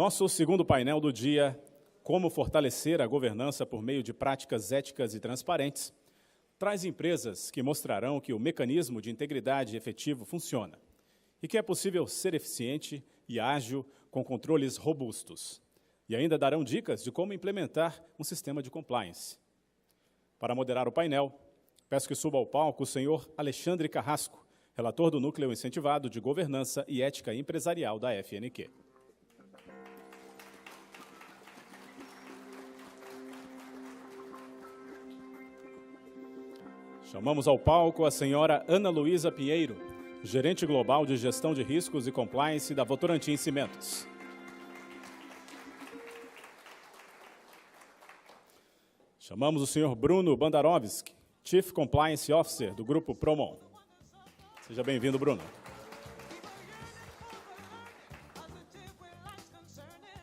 Nosso segundo painel do dia, como fortalecer a governança por meio de práticas éticas e transparentes, traz empresas que mostrarão que o mecanismo de integridade efetivo funciona e que é possível ser eficiente e ágil com controles robustos. E ainda darão dicas de como implementar um sistema de compliance. Para moderar o painel, peço que suba ao palco o senhor Alexandre Carrasco, relator do Núcleo Incentivado de Governança e Ética Empresarial da FNQ. Chamamos ao palco a senhora Ana Luísa Pinheiro, gerente global de gestão de riscos e compliance da Votorantim Cimentos. Chamamos o senhor Bruno Bandarovski, Chief Compliance Officer do Grupo Promon. Seja bem-vindo, Bruno.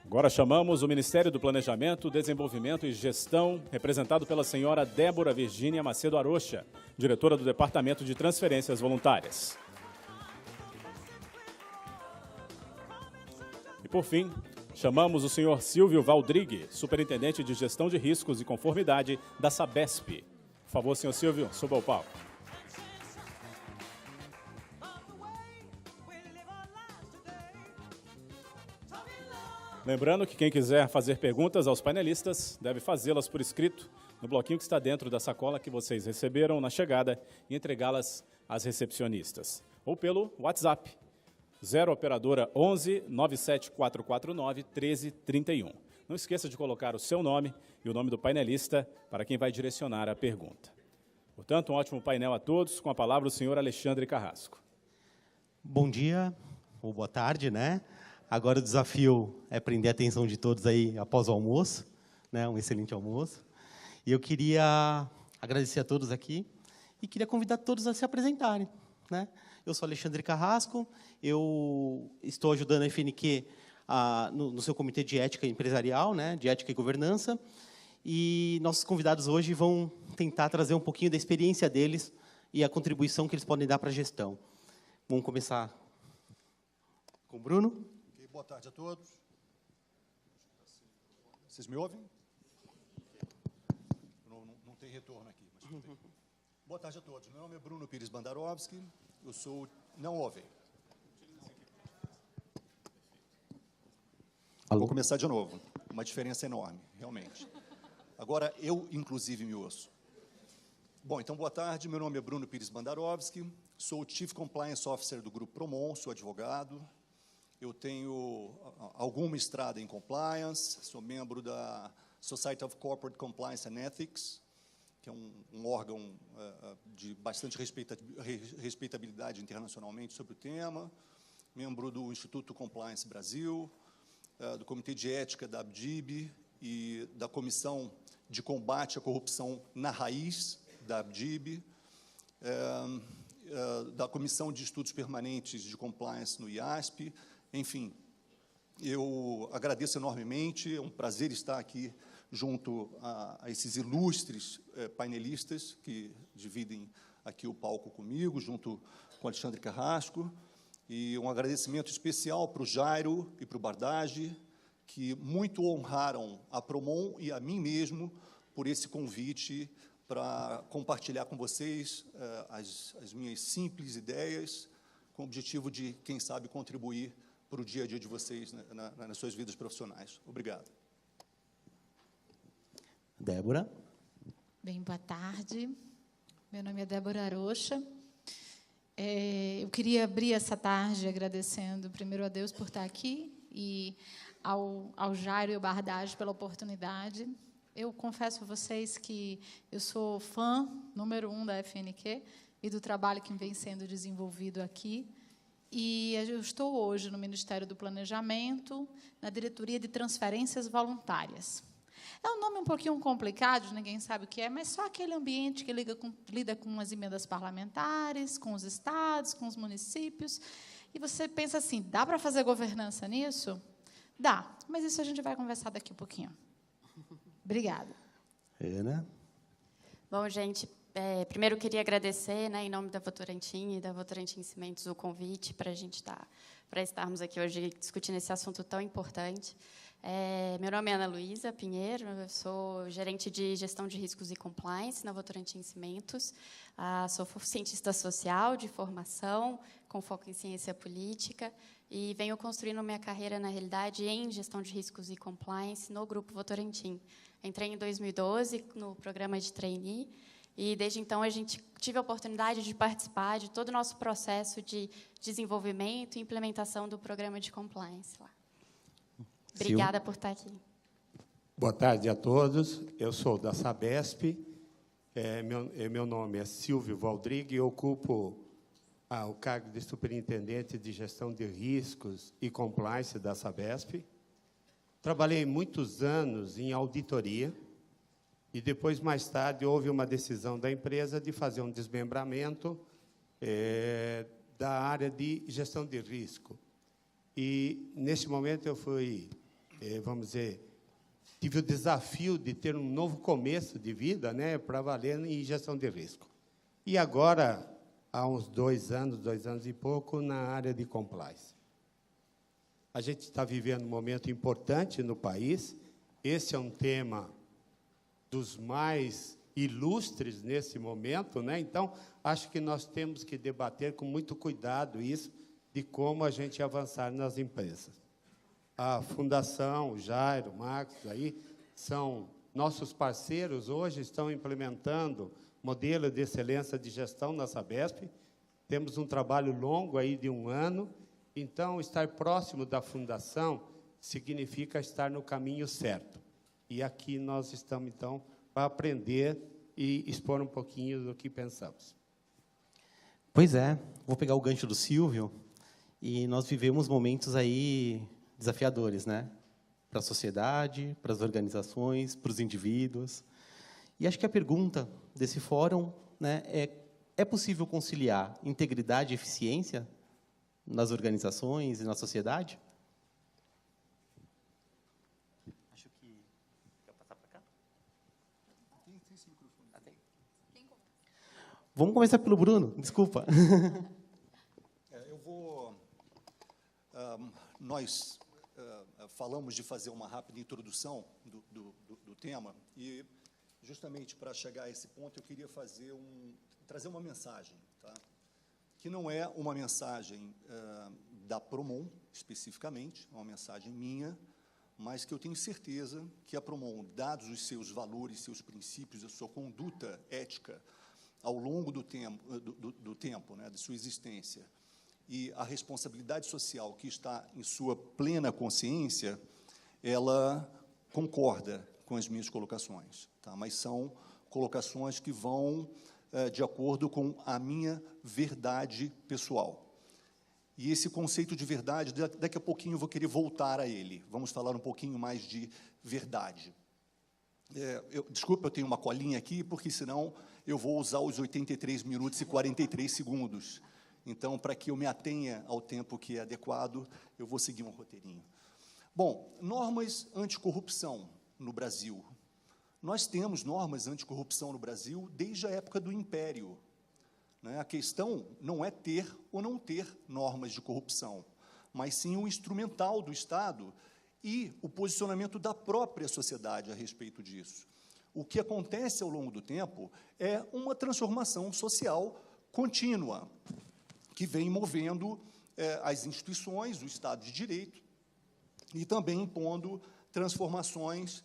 Agora chamamos o Ministério do Planejamento, Desenvolvimento e Gestão, representado pela senhora Débora Virgínia Macedo Arocha, diretora do Departamento de Transferências Voluntárias. E, por fim, chamamos o senhor Silvio Valdrigue, superintendente de Gestão de Riscos e Conformidade da Sabesp. Por favor, senhor Silvio, suba ao palco. Lembrando que quem quiser fazer perguntas aos painelistas deve fazê-las por escrito no bloquinho que está dentro da sacola que vocês receberam na chegada e entregá-las às recepcionistas. Ou pelo WhatsApp, 0 operadora 11 97449 1331. Não esqueça de colocar o seu nome e o nome do painelista para quem vai direcionar a pergunta. Portanto, um ótimo painel a todos. Com a palavra o senhor Alexandre Carrasco. Bom dia, ou boa tarde, né? Agora o desafio é prender a atenção de todos aí após o almoço, né? Um excelente almoço. E eu queria agradecer a todos aqui e queria convidar todos a se apresentarem, né? Eu sou Alexandre Carrasco, eu estou ajudando a FNQ no seu comitê de ética empresarial, né? De ética e governança. E nossos convidados hoje vão tentar trazer um pouquinho da experiência deles e a contribuição que eles podem dar para a gestão. Vamos começar com o Bruno. Boa tarde a todos. Vocês me ouvem? Não tem retorno aqui. Mas tem. Boa tarde a todos. Meu nome é Bruno Pires Bandarovski. Eu sou... Não ouvem. Alô? Vou começar de novo. Uma diferença enorme, realmente. Agora, eu, inclusive, me ouço. Bom, então, boa tarde. Meu nome é Bruno Pires Bandarovski. Sou o Chief Compliance Officer do Grupo Promon, sou advogado. Eu tenho alguma estrada em compliance, sou membro da Society of Corporate Compliance and Ethics, que é um órgão de bastante respeitabilidade internacionalmente sobre o tema, membro do Instituto Compliance Brasil, do Comitê de Ética da ABDIB e da Comissão de Combate à Corrupção na Raiz da ABDIB, da Comissão de Estudos Permanentes de Compliance no IASP. Enfim, eu agradeço enormemente, é um prazer estar aqui junto a esses ilustres painelistas que dividem aqui o palco comigo, junto com Alexandre Carrasco, e um agradecimento especial para o Jairo e para o Bardage, que muito honraram a Promon e a mim mesmo por esse convite para compartilhar com vocês as minhas simples ideias, com o objetivo de, quem sabe, contribuir para o dia a dia de vocês, né, nas suas vidas profissionais. Obrigado. Débora. Bem, boa tarde. Meu nome é Débora Arocha. Eu queria abrir essa tarde agradecendo primeiro a Deus por estar aqui e ao Jairo e ao Bardage pela oportunidade. Eu confesso a vocês que eu sou fã número 1 da FNQ e do trabalho que vem sendo desenvolvido aqui. E eu estou hoje no Ministério do Planejamento, na Diretoria de Transferências Voluntárias. É um nome um pouquinho complicado, ninguém sabe o que é, mas só aquele ambiente que lida com as emendas parlamentares, com os estados, com os municípios. E você pensa assim, dá para fazer governança nisso? Dá, mas isso a gente vai conversar daqui a pouquinho. Obrigada. Ana. Bom, gente, Primeiro, queria agradecer, né, em nome da Votorantim e da Votorantim Cimentos, o convite para a gente para estarmos aqui hoje discutindo esse assunto tão importante. Meu nome é Ana Luísa Pinheiro, eu sou gerente de gestão de riscos e compliance na Votorantim Cimentos. Sou cientista social de formação, com foco em ciência política, e venho construindo minha carreira, na realidade, em gestão de riscos e compliance no Grupo Votorantim. Entrei em 2012 no programa de trainee, e, desde então, a gente tive a oportunidade de participar de todo o nosso processo de desenvolvimento e implementação do programa de compliance lá. Obrigada por estar aqui. Boa tarde a todos. Eu sou da Sabesp. Meu nome é Silvio Valdrigue e ocupo o cargo de superintendente de gestão de riscos e compliance da Sabesp. Trabalhei muitos anos em auditoria e, depois, mais tarde, houve uma decisão da empresa de fazer um desmembramento da área de gestão de risco. E, nesse momento, eu fui, vamos dizer, tive o desafio de ter um novo começo de vida, né, para valer em gestão de risco. E agora, há uns 2 anos e pouco, na área de compliance. A gente está vivendo um momento importante no país. Esse é um tema dos mais ilustres nesse momento, né? Então, acho que nós temos que debater com muito cuidado isso, de como a gente avançar nas empresas. A Fundação, o Jairo, o Marcos, aí, são nossos parceiros, hoje estão implementando modelo de excelência de gestão na Sabesp. Temos um trabalho longo aí de 1 ano, então, estar próximo da Fundação significa estar no caminho certo. E aqui nós estamos, então, para aprender e expor um pouquinho do que pensamos. Pois é, vou pegar o gancho do Silvio, e nós vivemos momentos aí desafiadores, né? Para a sociedade, para as organizações, para os indivíduos. E acho que a pergunta desse fórum, né, é possível conciliar integridade e eficiência nas organizações e na sociedade? Acho que... Quer passar para cá? Tem esse microfone. Vamos começar pelo Bruno, desculpa. Eu vou... nós falamos de fazer uma rápida introdução do tema, e, justamente para chegar a esse ponto, eu queria trazer uma mensagem, tá? Que não é uma mensagem da Promon, especificamente, é uma mensagem minha, mas que eu tenho certeza que a Promon, dados os seus valores, seus princípios, a sua conduta ética ao longo do tempo, né, de sua existência, e a responsabilidade social que está em sua plena consciência, ela concorda com as minhas colocações, tá? Mas são colocações que vão de acordo com a minha verdade pessoal. E esse conceito de verdade, daqui a pouquinho eu vou querer voltar a ele. Vamos falar um pouquinho mais de verdade. Desculpa, eu tenho uma colinha aqui, porque senão eu vou usar os 83 minutos e 43 segundos. Então, para que eu me atenha ao tempo que é adequado, eu vou seguir um roteirinho. Bom, normas anticorrupção no Brasil. Nós temos normas anticorrupção no Brasil desde a época do Império, né? A questão não é ter ou não ter normas de corrupção, mas sim o instrumental do Estado e o posicionamento da própria sociedade a respeito disso. O que acontece ao longo do tempo é uma transformação social contínua, que vem movendo as instituições, o Estado de Direito, e também impondo transformações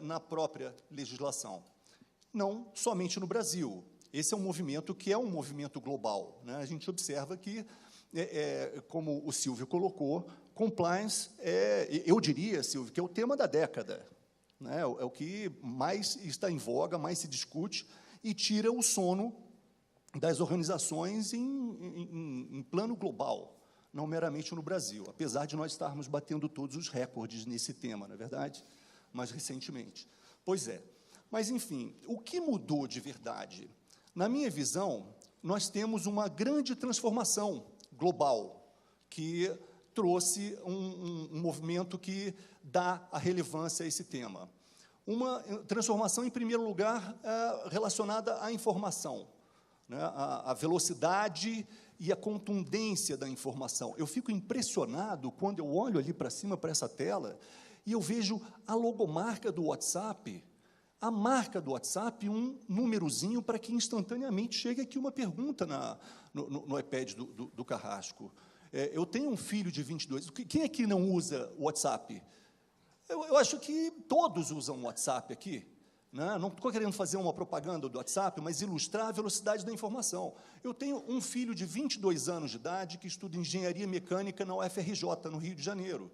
na própria legislação. Não somente no Brasil. Esse é um movimento que é um movimento global, né? A gente observa que, como o Silvio colocou, compliance eu diria, Silvio, que é o tema da década, né? É o que mais está em voga, mais se discute, e tira o sono das organizações em plano global, não meramente no Brasil, apesar de nós estarmos batendo todos os recordes nesse tema, não é verdade? Mais recentemente. Pois é. Mas, enfim, o que mudou de verdade? Na minha visão, nós temos uma grande transformação global, que trouxe um movimento que dá a relevância a esse tema. Uma transformação, em primeiro lugar, relacionada à informação, né? A velocidade e a contundência da informação. Eu fico impressionado quando eu olho ali para cima, para essa tela, e eu vejo a logomarca do WhatsApp, a marca do WhatsApp, um númerozinho para que instantaneamente chegue aqui uma pergunta no iPad do Carrasco. Eu tenho um filho de 22, quem aqui não usa o WhatsApp? Eu acho que todos usam o WhatsApp aqui, né? Não estou querendo fazer uma propaganda do WhatsApp, mas ilustrar a velocidade da informação. Eu tenho um filho de 22 anos de idade que estuda engenharia mecânica na UFRJ, no Rio de Janeiro,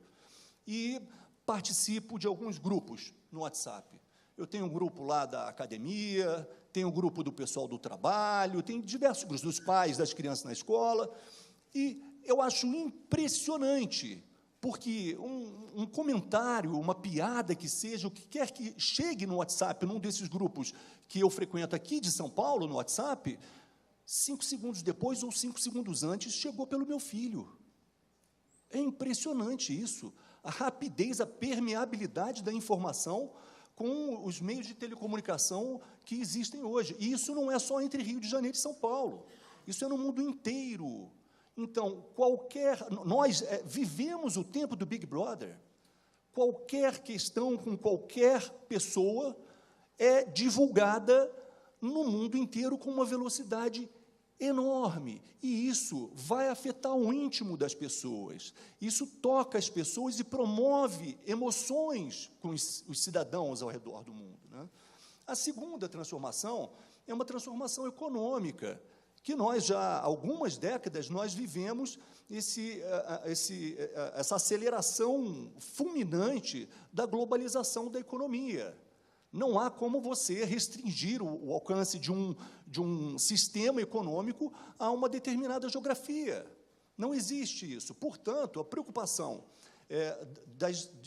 e participo de alguns grupos no WhatsApp. Eu tenho um grupo lá da academia, tenho um grupo do pessoal do trabalho, tem diversos grupos dos pais, das crianças na escola, e eu acho impressionante, porque um comentário, uma piada que seja, o que quer que chegue no WhatsApp, num desses grupos que eu frequento aqui de São Paulo, no WhatsApp, 5 segundos depois ou 5 segundos antes, chegou pelo meu filho. É impressionante isso, a rapidez, a permeabilidade da informação com os meios de telecomunicação que existem hoje. E isso não é só entre Rio de Janeiro e São Paulo, isso é no mundo inteiro. Então, nós vivemos o tempo do Big Brother. Qualquer questão com qualquer pessoa é divulgada no mundo inteiro com uma velocidade enorme. E isso vai afetar o íntimo das pessoas. Isso toca as pessoas e promove emoções com os cidadãos ao redor do mundo, né? A segunda transformação é uma transformação econômica, que nós já, há algumas décadas, nós vivemos essa aceleração fulminante da globalização da economia. Não há como você restringir o alcance de um sistema econômico a uma determinada geografia. Não existe isso. Portanto, a preocupação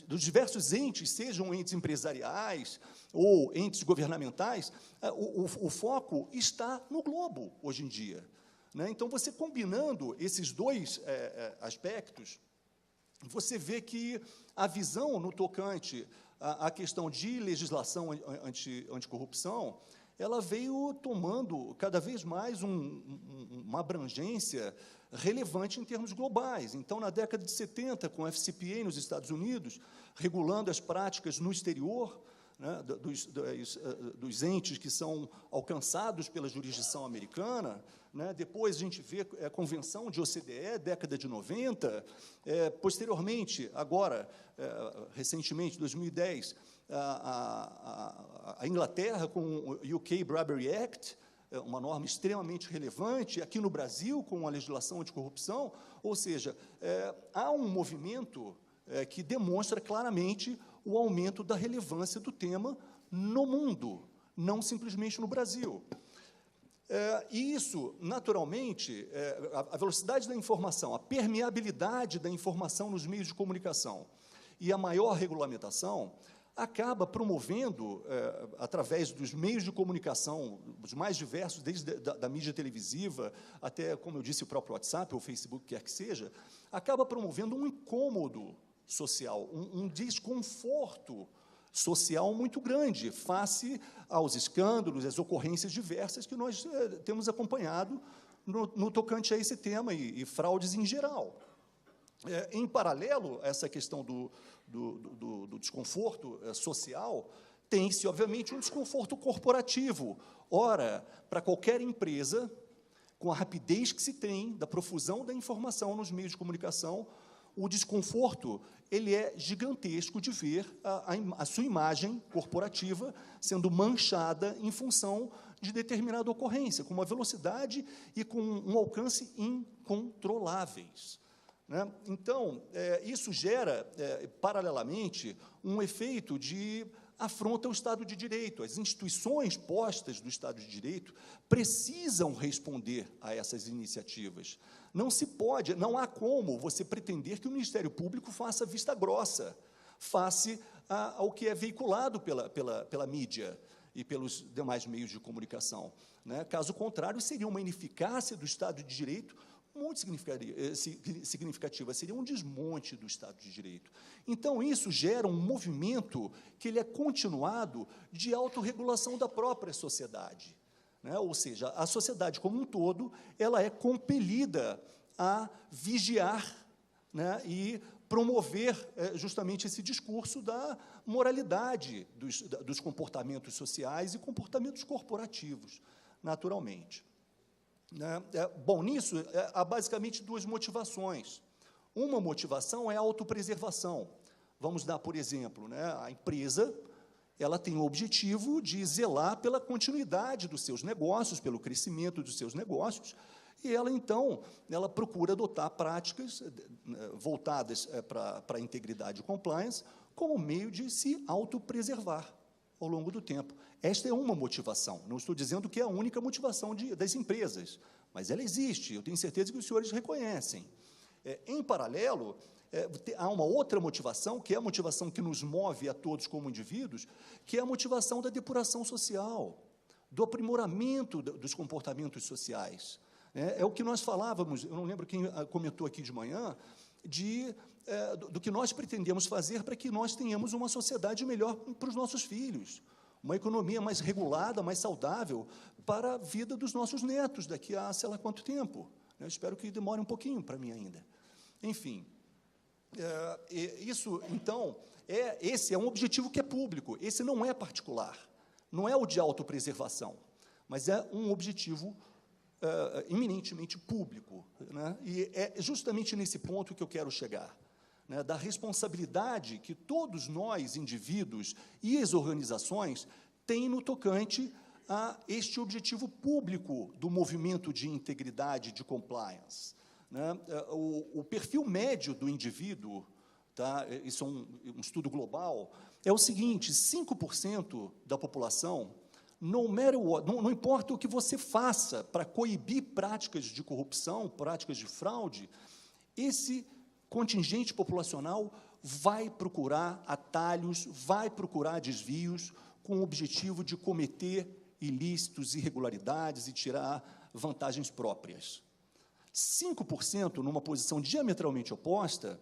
dos diversos entes, sejam entes empresariais ou entes governamentais, o foco está no globo, hoje em dia, né? Então, você combinando esses dois aspectos, você vê que a visão no tocante à questão de legislação anticorrupção, ela veio tomando cada vez mais uma abrangência relevante em termos globais. Então, na década de 70, com a FCPA nos Estados Unidos, regulando as práticas no exterior, né, dos entes que são alcançados pela jurisdição americana, né? Depois a gente vê a Convenção de OCDE, década de 90, posteriormente, agora, recentemente, 2010, a Inglaterra com o UK Bribery Act, uma norma extremamente relevante, aqui no Brasil, com a legislação anticorrupção, ou seja, há um movimento que demonstra claramente o aumento da relevância do tema no mundo, não simplesmente no Brasil. E isso, naturalmente, a velocidade da informação, a permeabilidade da informação nos meios de comunicação e a maior regulamentação acaba promovendo, através dos meios de comunicação, os mais diversos, desde da mídia televisiva até, como eu disse, o próprio WhatsApp ou Facebook, quer que seja, acaba promovendo um incômodo social, um desconforto social muito grande, face aos escândalos, às ocorrências diversas que nós temos acompanhado no tocante a esse tema e fraudes em geral. Em paralelo a essa questão do desconforto social, tem-se, obviamente, um desconforto corporativo. Ora, para qualquer empresa, com a rapidez que se tem da profusão da informação nos meios de comunicação, o desconforto ele é gigantesco de ver a sua imagem corporativa sendo manchada em função de determinada ocorrência, com uma velocidade e com um alcance incontroláveis, né? Então, isso gera, paralelamente, um efeito de afronta ao Estado de Direito. As instituições postas do Estado de Direito precisam responder a essas iniciativas. Não há como você pretender que o Ministério Público faça vista grossa face ao que é veiculado pela mídia e pelos demais meios de comunicação, né? Caso contrário, seria uma ineficácia do Estado de Direito muito significativa, seria um desmonte do Estado de Direito. Então, isso gera um movimento que ele é continuado de autorregulação da própria sociedade, né? Ou seja, a sociedade como um todo, ela é compelida a vigiar, né, e promover justamente esse discurso da moralidade dos comportamentos sociais e comportamentos corporativos, naturalmente. Bom, nisso, há basicamente duas motivações. Uma motivação é a autopreservação. Vamos dar, por exemplo, né, a empresa, ela tem o objetivo de zelar pela continuidade dos seus negócios, pelo crescimento dos seus negócios, e ela, então, ela procura adotar práticas voltadas para a integridade e compliance como meio de se autopreservar ao longo do tempo. Esta é uma motivação. Não estou dizendo que é a única motivação das empresas, mas ela existe. Eu tenho certeza que os senhores reconhecem. Em paralelo, há uma outra motivação, que é a motivação que nos move a todos como indivíduos, que é a motivação da depuração social, do aprimoramento dos comportamentos sociais. É o que nós falávamos, eu não lembro quem comentou aqui de manhã, do que nós pretendemos fazer para que nós tenhamos uma sociedade melhor para os nossos filhos, uma economia mais regulada, mais saudável para a vida dos nossos netos daqui a sei lá quanto tempo. Eu espero que demore um pouquinho para mim ainda. Enfim, isso, então, esse é um objetivo que é público, esse não é particular, não é o de autopreservação, mas é um objetivo eminentemente público, né? E é justamente nesse ponto que eu quero chegar, né, da responsabilidade que todos nós, indivíduos e as organizações, têm no tocante a este objetivo público do movimento de integridade, de compliance, né? O perfil médio do indivíduo, tá, isso é um estudo global, é o seguinte: 5% da população, não importa o que você faça para coibir práticas de corrupção, práticas de fraude, esse contingente populacional vai procurar atalhos, vai procurar desvios, com o objetivo de cometer ilícitos, irregularidades e tirar vantagens próprias. 5%, numa posição diametralmente oposta,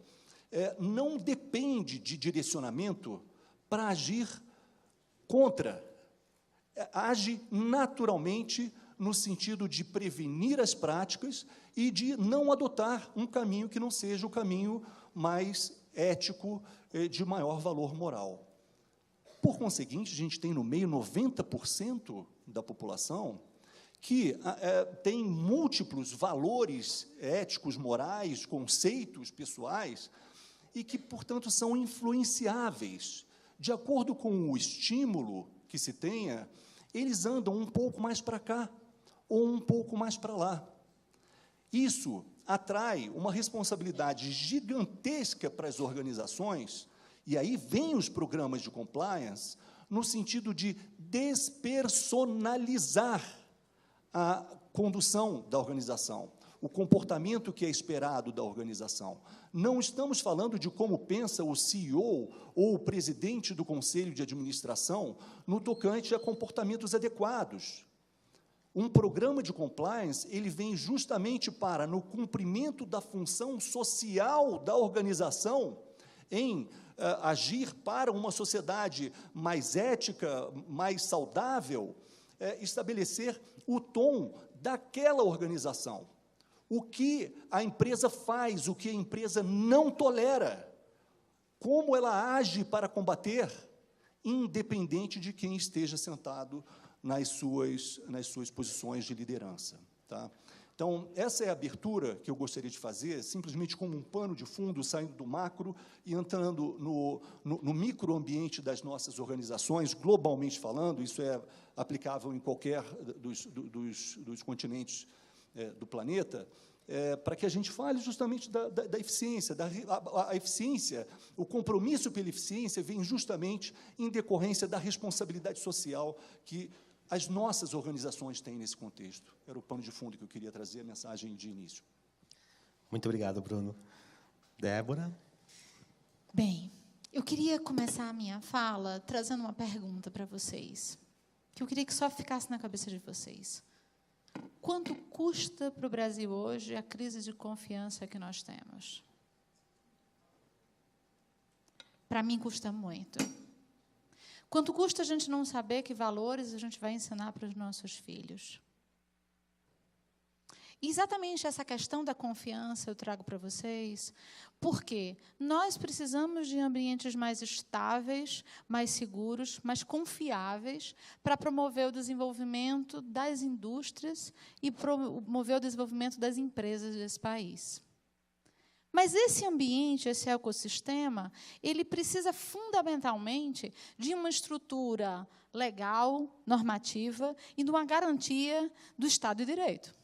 não depende de direcionamento para agir contra, age naturalmente no sentido de prevenir as práticas e de não adotar um caminho que não seja o caminho mais ético, de maior valor moral. Por conseguinte, a gente tem no meio 90% da população que tem múltiplos valores éticos, morais, conceitos pessoais, e que, portanto, são influenciáveis. De acordo com o estímulo que se tenha, eles andam um pouco mais para cá, ou um pouco mais para lá. Isso atrai uma responsabilidade gigantesca para as organizações, e aí vem os programas de compliance, no sentido de despersonalizar a condução da organização, o comportamento que é esperado da organização. Não estamos falando de como pensa o CEO ou o presidente do conselho de administração no tocante a comportamentos adequados. Um programa de compliance, ele vem justamente para, no cumprimento da função social da organização, em agir para uma sociedade mais ética, mais saudável, estabelecer o tom daquela organização. O que a empresa faz, o que a empresa não tolera, como ela age para combater, independente de quem esteja sentado nas suas posições de liderança. Tá? Então, essa é a abertura que eu gostaria de fazer, simplesmente como um pano de fundo, saindo do macro e entrando no microambiente das nossas organizações, globalmente falando, isso é aplicável em qualquer dos continentes do planeta, para que a gente fale justamente da eficiência. A eficiência, o compromisso pela eficiência vem justamente em decorrência da responsabilidade social que as nossas organizações têm nesse contexto. Era o pano de fundo que eu queria trazer, a mensagem de início. Muito obrigado, Bruno. Débora? Bem, eu queria começar a minha fala trazendo uma pergunta para vocês, que eu queria que só ficasse na cabeça de vocês. quanto custa para o Brasil hoje a crise de confiança que nós temos? Para mim, custa muito. Quanto custa a gente não saber que valores a gente vai ensinar para os nossos filhos? E exatamente essa questão da confiança eu trago para vocês, porque nós precisamos de ambientes mais estáveis, mais seguros, mais confiáveis, para promover o desenvolvimento das indústrias e promover o desenvolvimento das empresas desse país. Mas esse ambiente, esse ecossistema, ele precisa fundamentalmente de uma estrutura legal, normativa e de uma garantia do Estado de Direito.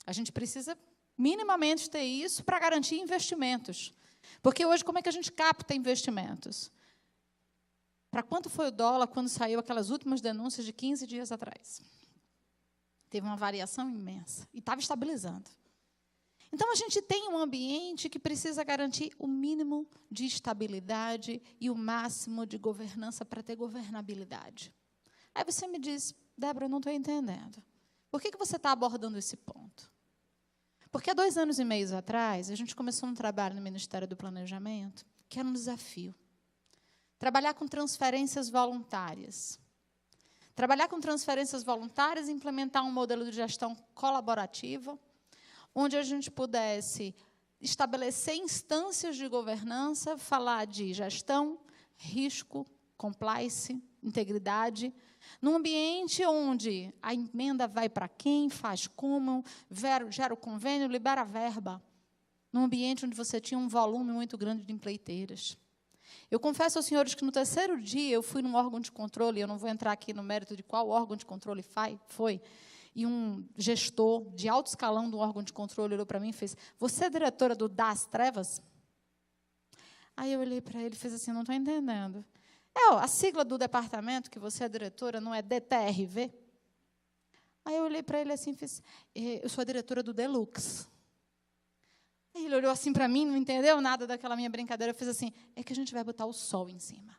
A gente precisa minimamente ter isso para garantir investimentos. Porque hoje, como é que a gente capta investimentos? Para quanto foi o dólar quando saiu aquelas últimas denúncias de 15 dias atrás? Teve uma variação imensa e estava estabilizando. Então, a gente tem um ambiente que precisa garantir o mínimo de estabilidade e o máximo de governança para ter governabilidade. Aí você me diz, Débora, eu não estou entendendo. Por que você está abordando esse ponto? Porque há 2 anos e meio atrás, a gente começou um trabalho no Ministério do Planejamento, que era um desafio. Trabalhar com transferências voluntárias. Trabalhar com transferências voluntárias e implementar um modelo de gestão colaborativa, onde a gente pudesse estabelecer instâncias de governança, falar de gestão, risco, compliance, integridade, num ambiente onde a emenda vai para quem, faz como, gera o convênio, libera a verba, num ambiente onde você tinha um volume muito grande de empreiteiras. Eu confesso aos senhores que, no 3º dia, eu fui num órgão de controle, eu não vou entrar aqui no mérito de qual órgão de controle foi, e um gestor de alto escalão do órgão de controle olhou para mim e fez, você é diretora do Das Trevas? Aí eu olhei para ele e fiz assim, não estou entendendo. A sigla do departamento que você é diretora não é DTRV? Aí eu olhei para ele assim e fiz, eu sou a diretora do Deluxe. Aí ele olhou assim para mim, não entendeu nada daquela minha brincadeira, eu fiz assim, é que a gente vai botar o sol em cima.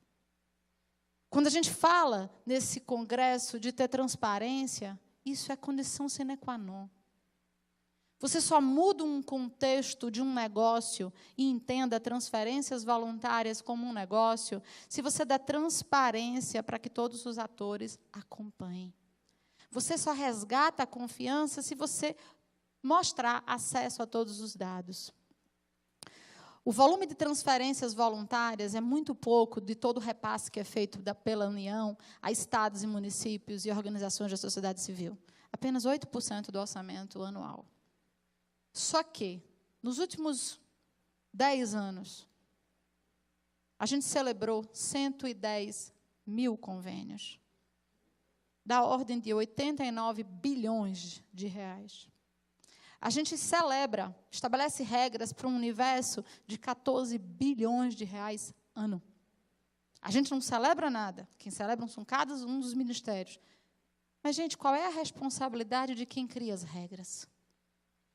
Quando a gente fala nesse congresso de ter transparência, isso é condição sine qua non. Você só muda um contexto de um negócio e entenda transferências voluntárias como um negócio se você der transparência para que todos os atores acompanhem. Você só resgata a confiança se você mostrar acesso a todos os dados. O volume de transferências voluntárias é muito pouco de todo o repasse que é feito pela União a estados e municípios e organizações da sociedade civil. Apenas 8% do orçamento anual. Só que, nos últimos 10 anos, a gente celebrou 110 mil convênios, da ordem de 89 bilhões de reais. A gente celebra, estabelece regras para um universo de 14 bilhões de reais ano. A gente não celebra nada. Quem celebra são cada um dos ministérios. Mas, gente, qual é a responsabilidade de quem cria as regras?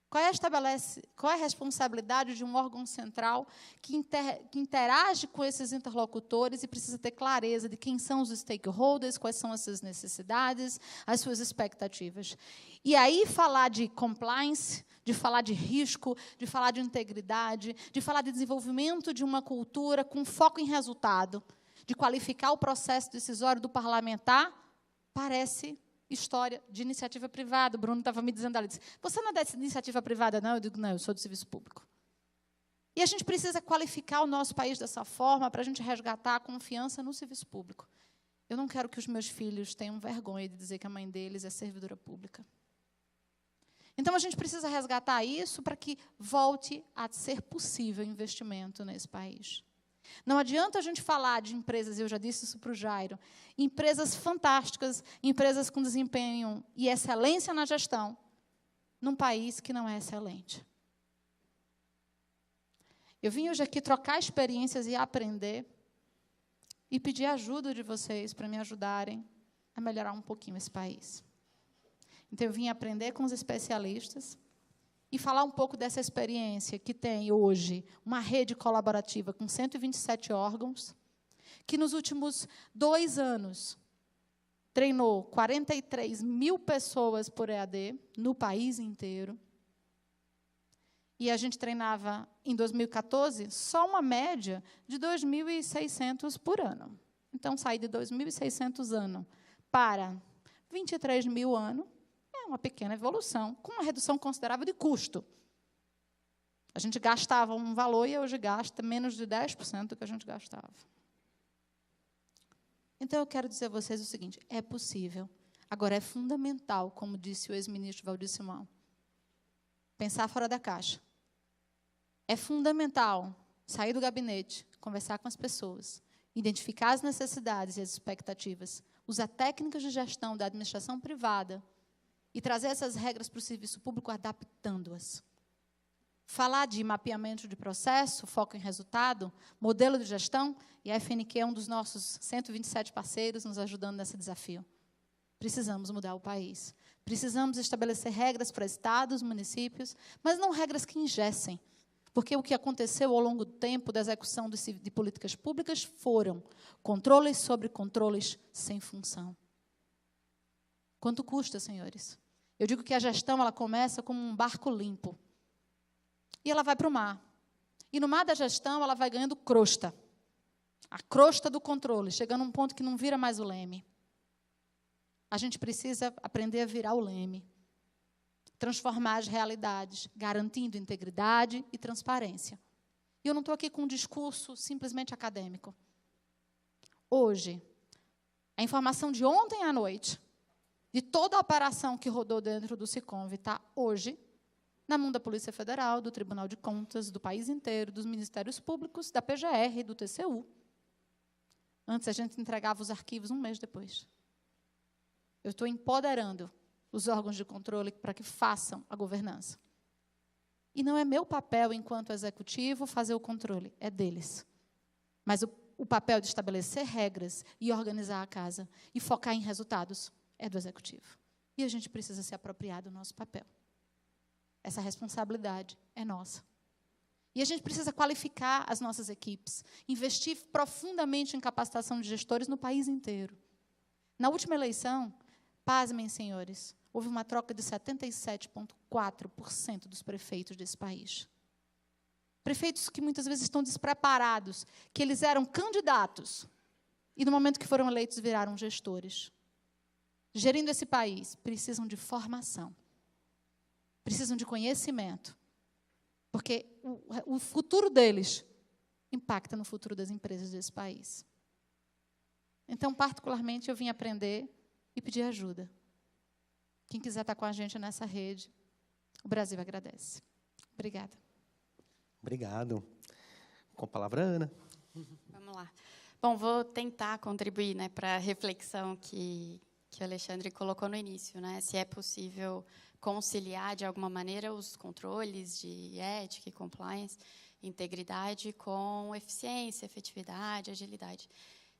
Qual é a responsabilidade de um órgão central que interage com esses interlocutores e precisa ter clareza de quem são os stakeholders, quais são as suas necessidades, as suas expectativas? E aí falar de compliance, de falar de risco, de falar de integridade, de falar de desenvolvimento de uma cultura com foco em resultado, de qualificar o processo decisório do parlamentar, parece história de iniciativa privada. O Bruno estava me dizendo ali, disse, você não é da iniciativa privada, não? Eu digo, não, eu sou do serviço público. E a gente precisa qualificar o nosso país dessa forma para a gente resgatar a confiança no serviço público. Eu não quero que os meus filhos tenham vergonha de dizer que a mãe deles é servidora pública. Então, a gente precisa resgatar isso para que volte a ser possível investimento nesse país. Não adianta a gente falar de empresas, eu já disse isso para o Jairo, empresas fantásticas, empresas com desempenho e excelência na gestão, num país que não é excelente. Eu vim hoje aqui trocar experiências e aprender e pedir ajuda de vocês para me ajudarem a melhorar um pouquinho esse país. Então, eu vim aprender com os especialistas e falar um pouco dessa experiência que tem hoje uma rede colaborativa com 127 órgãos, que nos últimos 2 anos treinou 43 mil pessoas por EAD no país inteiro. E a gente treinava, em 2014, só uma média de 2.600 por ano. Então, sair de 2.600 ano para 23 mil ano é uma pequena evolução, com uma redução considerável de custo. A gente gastava um valor e hoje gasta menos de 10% do que a gente gastava. Então, eu quero dizer a vocês o seguinte, é possível. Agora, é fundamental, como disse o ex-ministro Valdir Simão, pensar fora da caixa. É fundamental sair do gabinete, conversar com as pessoas, identificar as necessidades e as expectativas, usar técnicas de gestão da administração privada e trazer essas regras para o serviço público adaptando-as. Falar de mapeamento de processo, foco em resultado, modelo de gestão, e a FNQ é um dos nossos 127 parceiros nos ajudando nesse desafio. Precisamos mudar o país. Precisamos estabelecer regras para estados, municípios, mas não regras que engessem. Porque o que aconteceu ao longo do tempo da execução de políticas públicas foram controles sobre controles sem função. Quanto custa, senhores? Eu digo que a gestão ela começa como um barco limpo. E ela vai para o mar. E no mar da gestão, ela vai ganhando crosta. A crosta do controle, chegando a um ponto que não vira mais o leme. A gente precisa aprender a virar o leme. Transformar as realidades, garantindo integridade e transparência. E eu não estou aqui com um discurso simplesmente acadêmico. Hoje, a informação de ontem à noite, de toda a operação que rodou dentro do Siconv, está hoje na mão da Polícia Federal, do Tribunal de Contas, do país inteiro, dos Ministérios Públicos, da PGR, do TCU. Antes, a gente entregava os arquivos um mês depois. Eu estou empoderando os órgãos de controle para que façam a governança. E não é meu papel, enquanto executivo, fazer o controle, é deles. Mas o papel de estabelecer regras e organizar a casa e focar em resultados é do executivo. E a gente precisa se apropriar do nosso papel. Essa responsabilidade é nossa. E a gente precisa qualificar as nossas equipes, investir profundamente em capacitação de gestores no país inteiro. Na última eleição, pasmem, senhores, houve uma troca de 77,4% dos prefeitos desse país. Prefeitos que muitas vezes estão despreparados, que eles eram candidatos e, no momento que foram eleitos, viraram gestores. Gerindo esse país, precisam de formação, precisam de conhecimento, porque o futuro deles impacta no futuro das empresas desse país. Então, particularmente, eu vim aprender e pedir ajuda. Quem quiser estar com a gente nessa rede, o Brasil agradece. Obrigada. Obrigado. Com a palavra, Ana. Vamos lá. Bom, vou tentar contribuir, né, para a reflexão que o Alexandre colocou no início, né, se é possível conciliar, de alguma maneira, os controles de ética e compliance, integridade, com eficiência, efetividade, agilidade.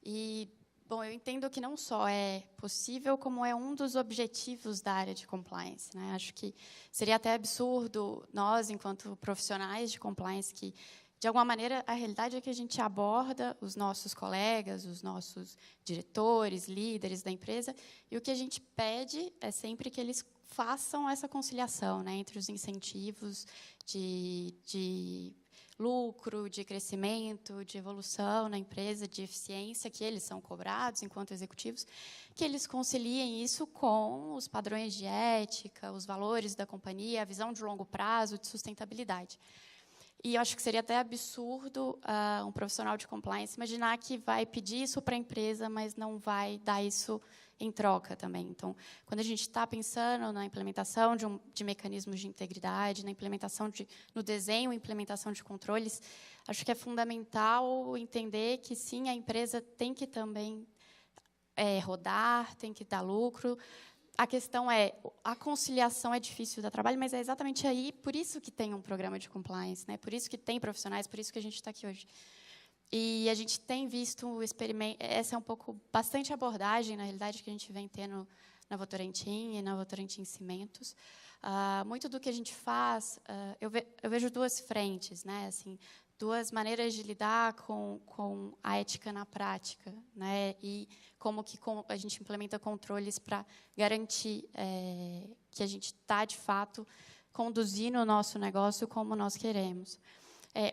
E, bom, eu entendo que não só é possível, como é um dos objetivos da área de compliance, né? Acho que seria até absurdo nós, enquanto profissionais de compliance, que, de alguma maneira, a realidade é que a gente aborda os nossos colegas, os nossos diretores, líderes da empresa, e o que a gente pede é sempre que eles façam essa conciliação, né, entre os incentivos de lucro, de crescimento, de evolução na empresa, de eficiência, que eles são cobrados enquanto executivos, que eles conciliem isso com os padrões de ética, os valores da companhia, a visão de longo prazo, de sustentabilidade. E eu acho que seria até absurdo um profissional de compliance imaginar que vai pedir isso para a empresa, mas não vai dar isso em troca também. Então, quando a gente está pensando na implementação de mecanismos de integridade, no desenho e implementação de controles, acho que é fundamental entender que, sim, a empresa tem que também rodar, tem que dar lucro. A questão é, a conciliação é difícil dar trabalho, mas é exatamente aí, por isso que tem um programa de compliance, né? Por isso que tem profissionais, por isso que a gente está aqui hoje. E a gente tem visto o experimento, essa é um pouco, bastante abordagem, na realidade, que a gente vem tendo na Votorantim e na Votorantim Cimentos. Muito do que a gente faz, eu vejo duas frentes, né? Assim, maneiras de lidar com a ética na prática, né? E como que a gente implementa controles para garantir que a gente está, de fato, conduzindo o nosso negócio como nós queremos.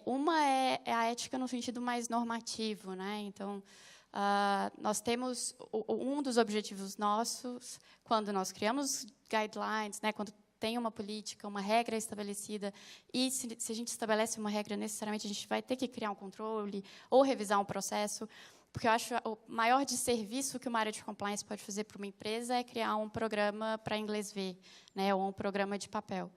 Uma é a ética no sentido mais normativo, né? Então, nós temos um dos objetivos nossos, quando nós criamos guidelines, né? Quando tem uma política, uma regra estabelecida, e se a gente estabelece uma regra, necessariamente a gente vai ter que criar um controle ou revisar um processo, porque eu acho o maior desserviço que uma área de compliance pode fazer para uma empresa é criar um programa para inglês ver, né, ou um programa de papel.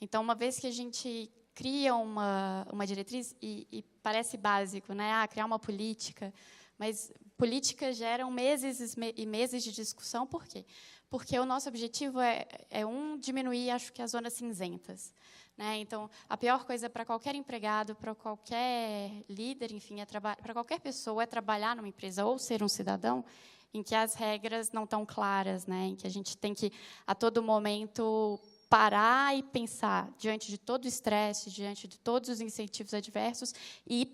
Então, uma vez que a gente cria uma diretriz, e parece básico, né, criar uma política, mas políticas geram meses e meses de discussão. Por quê? Porque o nosso objetivo é diminuir, acho que, as zonas cinzentas, né? Então, a pior coisa para qualquer empregado, para qualquer líder, enfim, para qualquer pessoa, é trabalhar numa empresa ou ser um cidadão em que as regras não estão claras, né? Em que a gente tem que, a todo momento, parar e pensar, diante de todo o estresse, diante de todos os incentivos adversos, e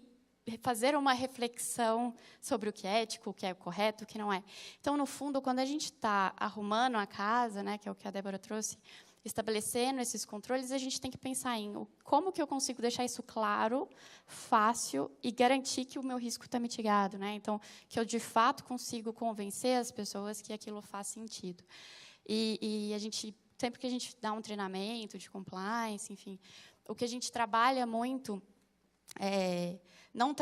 fazer uma reflexão sobre o que é ético, o que é correto, o que não é. Então, no fundo, quando a gente está arrumando a casa, né, que é o que a Débora trouxe, estabelecendo esses controles, a gente tem que pensar em como que eu consigo deixar isso claro, fácil, e garantir que o meu risco está mitigado, né? Então, que eu, de fato, consigo convencer as pessoas que aquilo faz sentido. E a gente, sempre que a gente dá um treinamento de compliance, enfim, o que a gente trabalha muito não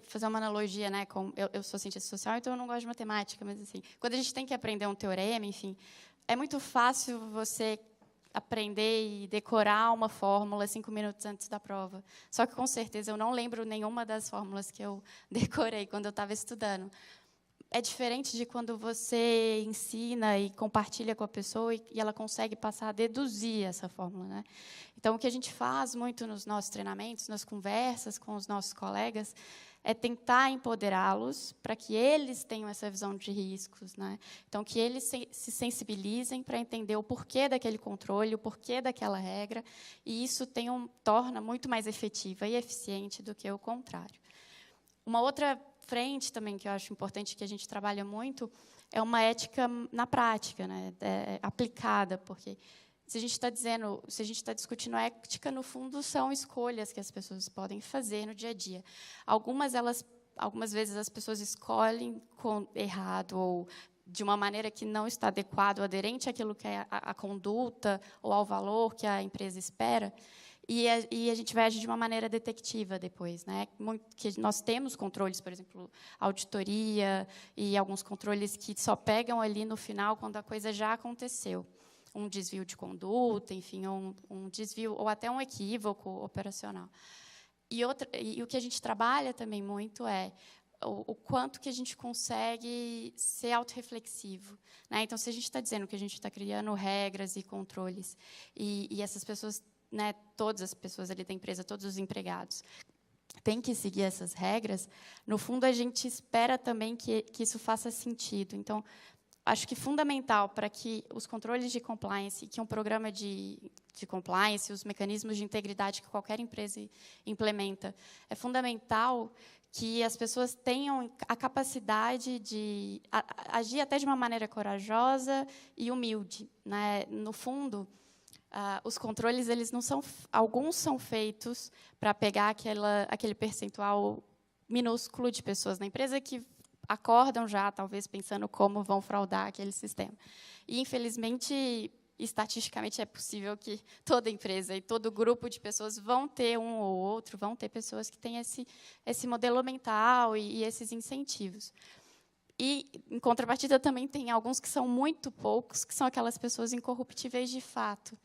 fazer uma analogia, né, eu sou cientista social, então eu não gosto de matemática, mas assim, quando a gente tem que aprender um teorema, enfim, é muito fácil você aprender e decorar uma fórmula 5 minutos antes da prova. Só que, com certeza, eu não lembro nenhuma das fórmulas que eu decorei quando eu estava estudando. É diferente de quando você ensina e compartilha com a pessoa e ela consegue passar a deduzir essa fórmula, né? Então, o que a gente faz muito nos nossos treinamentos, nas conversas com os nossos colegas, é tentar empoderá-los para que eles tenham essa visão de riscos, né? Então, que eles se sensibilizem para entender o porquê daquele controle, o porquê daquela regra, e isso torna muito mais efetiva e eficiente do que o contrário. Uma outra frente também que eu acho importante, que a gente trabalha muito, é uma ética na prática, né? Aplicada, porque se a gente está discutindo ética, no fundo, são escolhas que as pessoas podem fazer no dia a dia. Algumas vezes as pessoas escolhem errado ou de uma maneira que não está adequada ou aderente àquilo que é a conduta ou ao valor que a empresa espera, e a gente vai agir de uma maneira detectiva depois, né? Que nós temos controles, por exemplo, auditoria e alguns controles que só pegam ali no final, quando a coisa já aconteceu. Um desvio de conduta, enfim, um desvio ou até um equívoco operacional. E o que a gente trabalha também muito é o quanto que a gente consegue ser autorreflexivo, né? Então, se a gente está dizendo que a gente está criando regras e controles, e essas pessoas, né, todas as pessoas ali da empresa, todos os empregados, têm que seguir essas regras, no fundo, a gente espera também que isso faça sentido. Então, acho que fundamental para que os controles de compliance, que um programa de compliance, os mecanismos de integridade que qualquer empresa implementa, é fundamental que as pessoas tenham a capacidade de agir até de uma maneira corajosa e humilde, né? No fundo, os controles, alguns são feitos para pegar aquele percentual minúsculo de pessoas na empresa que acordam já, talvez, pensando como vão fraudar aquele sistema. E, infelizmente, estatisticamente, é possível que toda empresa e todo grupo de pessoas vão ter um ou outro, vão ter pessoas que têm esse modelo mental e esses incentivos. E, em contrapartida, também tem alguns que são muito poucos, que são aquelas pessoas incorruptíveis de fato,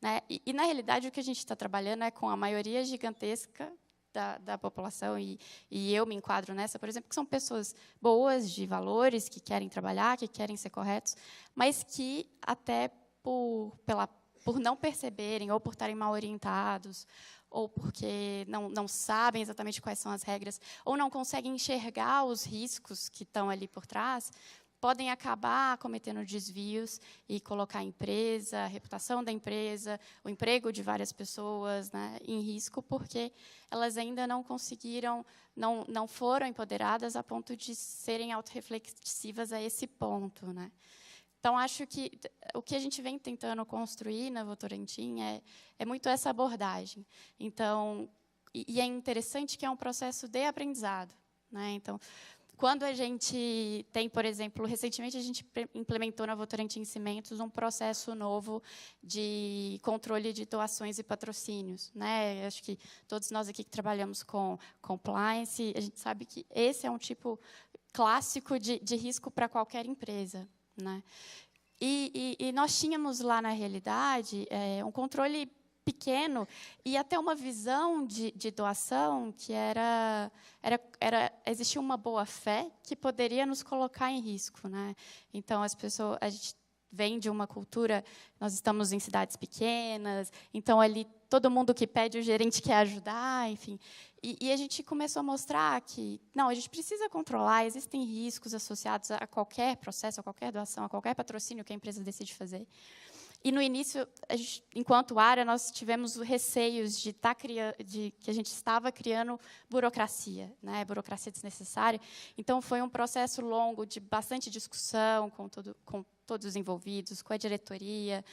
né? E na realidade, o que a gente está trabalhando é com a maioria gigantesca da população, e eu me enquadro nessa, por exemplo, que são pessoas boas, de valores, que querem trabalhar, que querem ser corretos, mas que, até por não perceberem, ou por estarem mal orientados, ou porque não sabem exatamente quais são as regras, ou não conseguem enxergar os riscos que estão ali por trás, podem acabar cometendo desvios e colocar a empresa, a reputação da empresa, o emprego de várias pessoas, né, em risco, porque elas ainda não conseguiram, não foram empoderadas a ponto de serem autorreflexivas a esse ponto, né. Então, acho que o que a gente vem tentando construir na Votorantim é muito essa abordagem. Então, e é interessante que é um processo de aprendizado, né. Então, quando a gente tem, por exemplo, recentemente a gente implementou na Votorantim Cimentos um processo novo de controle de doações e patrocínios, né? Acho que todos nós aqui que trabalhamos com compliance, a gente sabe que esse é um tipo clássico de risco para qualquer empresa, né? E nós tínhamos lá, na realidade, um controle pequeno e até uma visão de doação que existia uma boa-fé que poderia nos colocar em risco, né? Então, a gente vem de uma cultura, nós estamos em cidades pequenas, então, ali, todo mundo que pede, o gerente quer ajudar, enfim. E a gente começou a mostrar que, não, a gente precisa controlar, existem riscos associados a qualquer processo, a qualquer doação, a qualquer patrocínio que a empresa decide fazer. E, no início, enquanto área, nós tivemos receios de que a gente estava criando burocracia, né, burocracia desnecessária. Então, foi um processo longo de bastante discussão com todos os envolvidos, com a diretoria,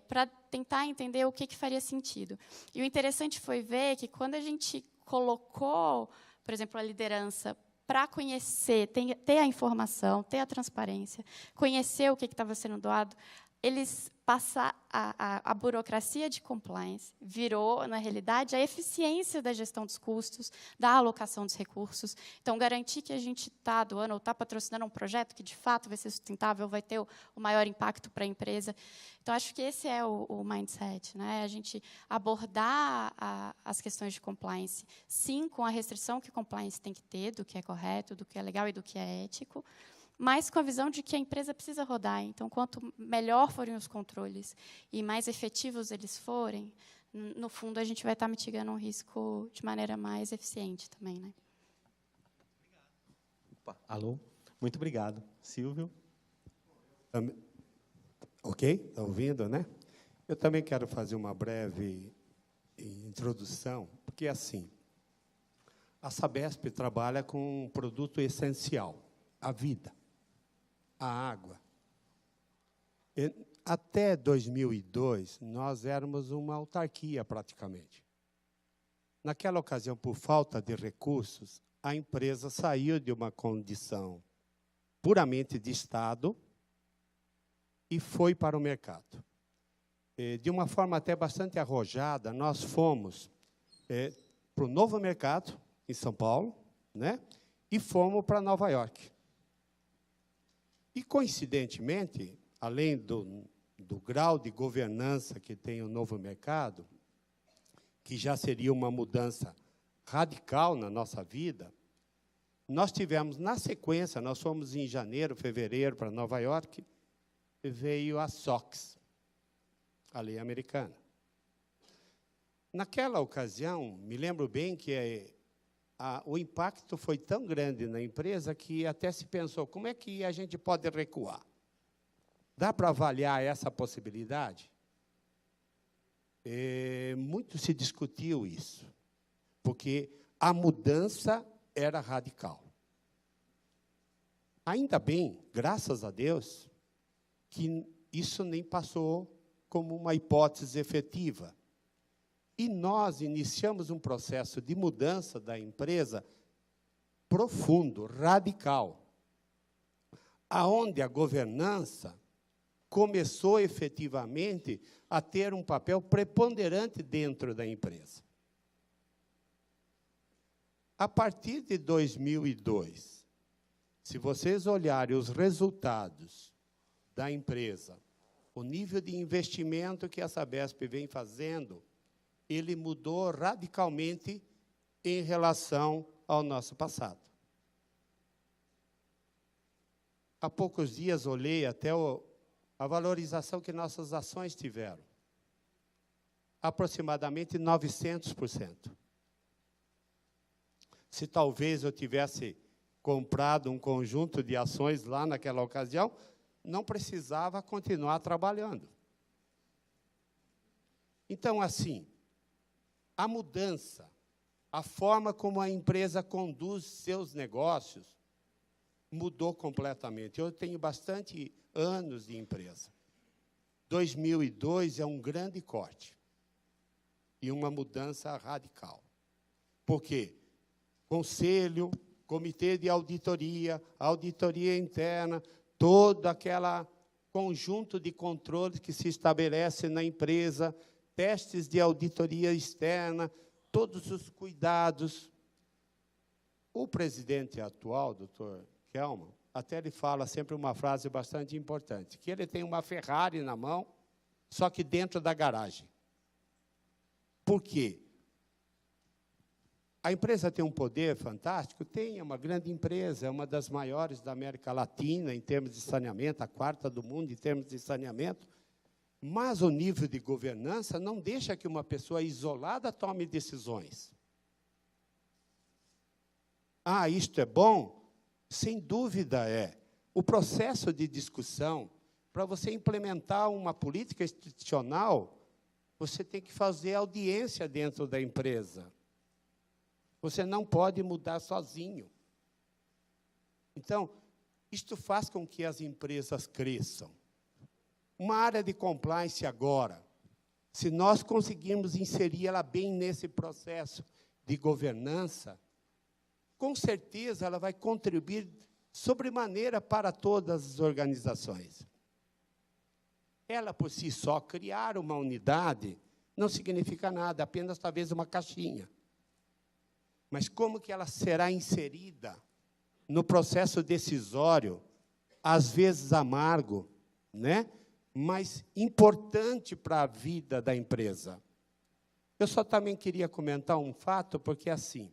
para tentar entender o que faria sentido. E o interessante foi ver que, quando a gente colocou, por exemplo, a liderança para conhecer, ter a informação, ter a transparência, conhecer o que estava sendo doado, eles passar a burocracia de compliance virou, na realidade, a eficiência da gestão dos custos, da alocação dos recursos. Então, garantir que a gente está doando ou está patrocinando um projeto que, de fato, vai ser sustentável, vai ter o maior impacto para a empresa. Então, acho que esse é o mindset, né? A gente abordar as questões de compliance, sim, com a restrição que compliance tem que ter, do que é correto, do que é legal e do que é ético, mas com a visão de que a empresa precisa rodar. Então, quanto melhor forem os controles e mais efetivos eles forem, no fundo, a gente vai estar mitigando um risco de maneira mais eficiente também, né? Opa, alô? Muito obrigado. Silvio? Ok? Estão ouvindo, né? Eu também quero fazer uma breve introdução, porque, assim, a Sabesp trabalha com um produto essencial, a vida. A água. Até 2002, nós éramos uma autarquia, praticamente. Naquela ocasião, por falta de recursos, a empresa saiu de uma condição puramente de Estado e foi para o mercado. De uma forma até bastante arrojada, nós fomos para o Novo Mercado, em São Paulo, né? E fomos para Nova York. E, coincidentemente, além do grau de governança que tem o Novo Mercado, que já seria uma mudança radical na nossa vida, nós tivemos, na sequência, nós fomos em janeiro, fevereiro, para Nova York, e veio a SOX, a lei americana. Naquela ocasião, me lembro bem que o impacto foi tão grande na empresa que até se pensou, como é que a gente pode recuar? Dá para avaliar essa possibilidade? Muito se discutiu isso, porque a mudança era radical. Ainda bem, graças a Deus, que isso nem passou como uma hipótese efetiva. E nós iniciamos um processo de mudança da empresa profundo, radical, aonde a governança começou efetivamente a ter um papel preponderante dentro da empresa. A partir de 2002, se vocês olharem os resultados da empresa, o nível de investimento que a Sabesp vem fazendo, ele mudou radicalmente em relação ao nosso passado. Há poucos dias olhei até a valorização que nossas ações tiveram. Aproximadamente 900%. Se talvez eu tivesse comprado um conjunto de ações lá naquela ocasião, não precisava continuar trabalhando. Então, assim, a mudança, a forma como a empresa conduz seus negócios, mudou completamente. Eu tenho bastante anos de empresa. 2002 é um grande corte e uma mudança radical. Por quê? Conselho, comitê de auditoria, auditoria interna, todo aquele conjunto de controles que se estabelece na empresa, testes de auditoria externa, todos os cuidados. O presidente atual, doutor Kelman, até ele fala sempre uma frase bastante importante, que ele tem uma Ferrari na mão, só que dentro da garagem. Por quê? A empresa tem um poder fantástico? Tem, é uma grande empresa, é uma das maiores da América Latina em termos de saneamento, a quarta do mundo em termos de saneamento, mas o nível de governança não deixa que uma pessoa isolada tome decisões. Ah, isto é bom? Sem dúvida é. O processo de discussão, para você implementar uma política institucional, você tem que fazer audiência dentro da empresa. Você não pode mudar sozinho. Então, isto faz com que as empresas cresçam. Uma área de compliance agora, se nós conseguirmos inserir ela bem nesse processo de governança, com certeza ela vai contribuir sobremaneira para todas as organizações. Ela, por si só, criar uma unidade não significa nada, apenas talvez uma caixinha. Mas como que ela será inserida no processo decisório, às vezes amargo, né? Mas importante para a vida da empresa? Eu só também queria comentar um fato, porque, assim,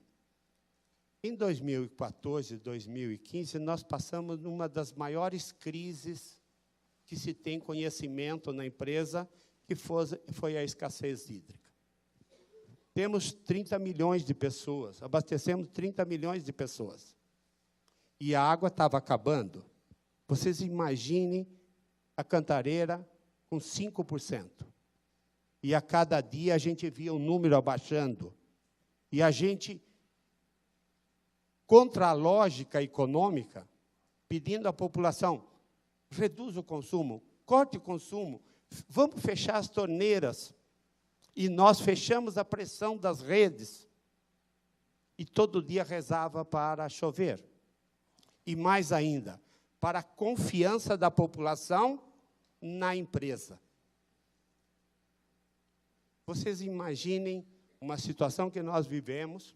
em 2014, 2015, nós passamos numa das maiores crises que se tem conhecimento na empresa, que foi a escassez hídrica. Temos 30 milhões de pessoas, abastecemos 30 milhões de pessoas. E a água estava acabando. Vocês imaginem a Cantareira com 5%. E a cada dia a gente via o número abaixando. E a gente, contra a lógica econômica, pedindo à população, reduz o consumo, corte o consumo, vamos fechar as torneiras. E nós fechamos a pressão das redes. E todo dia rezava para chover. E mais ainda, para a confiança da população na empresa. Vocês imaginem uma situação que nós vivemos,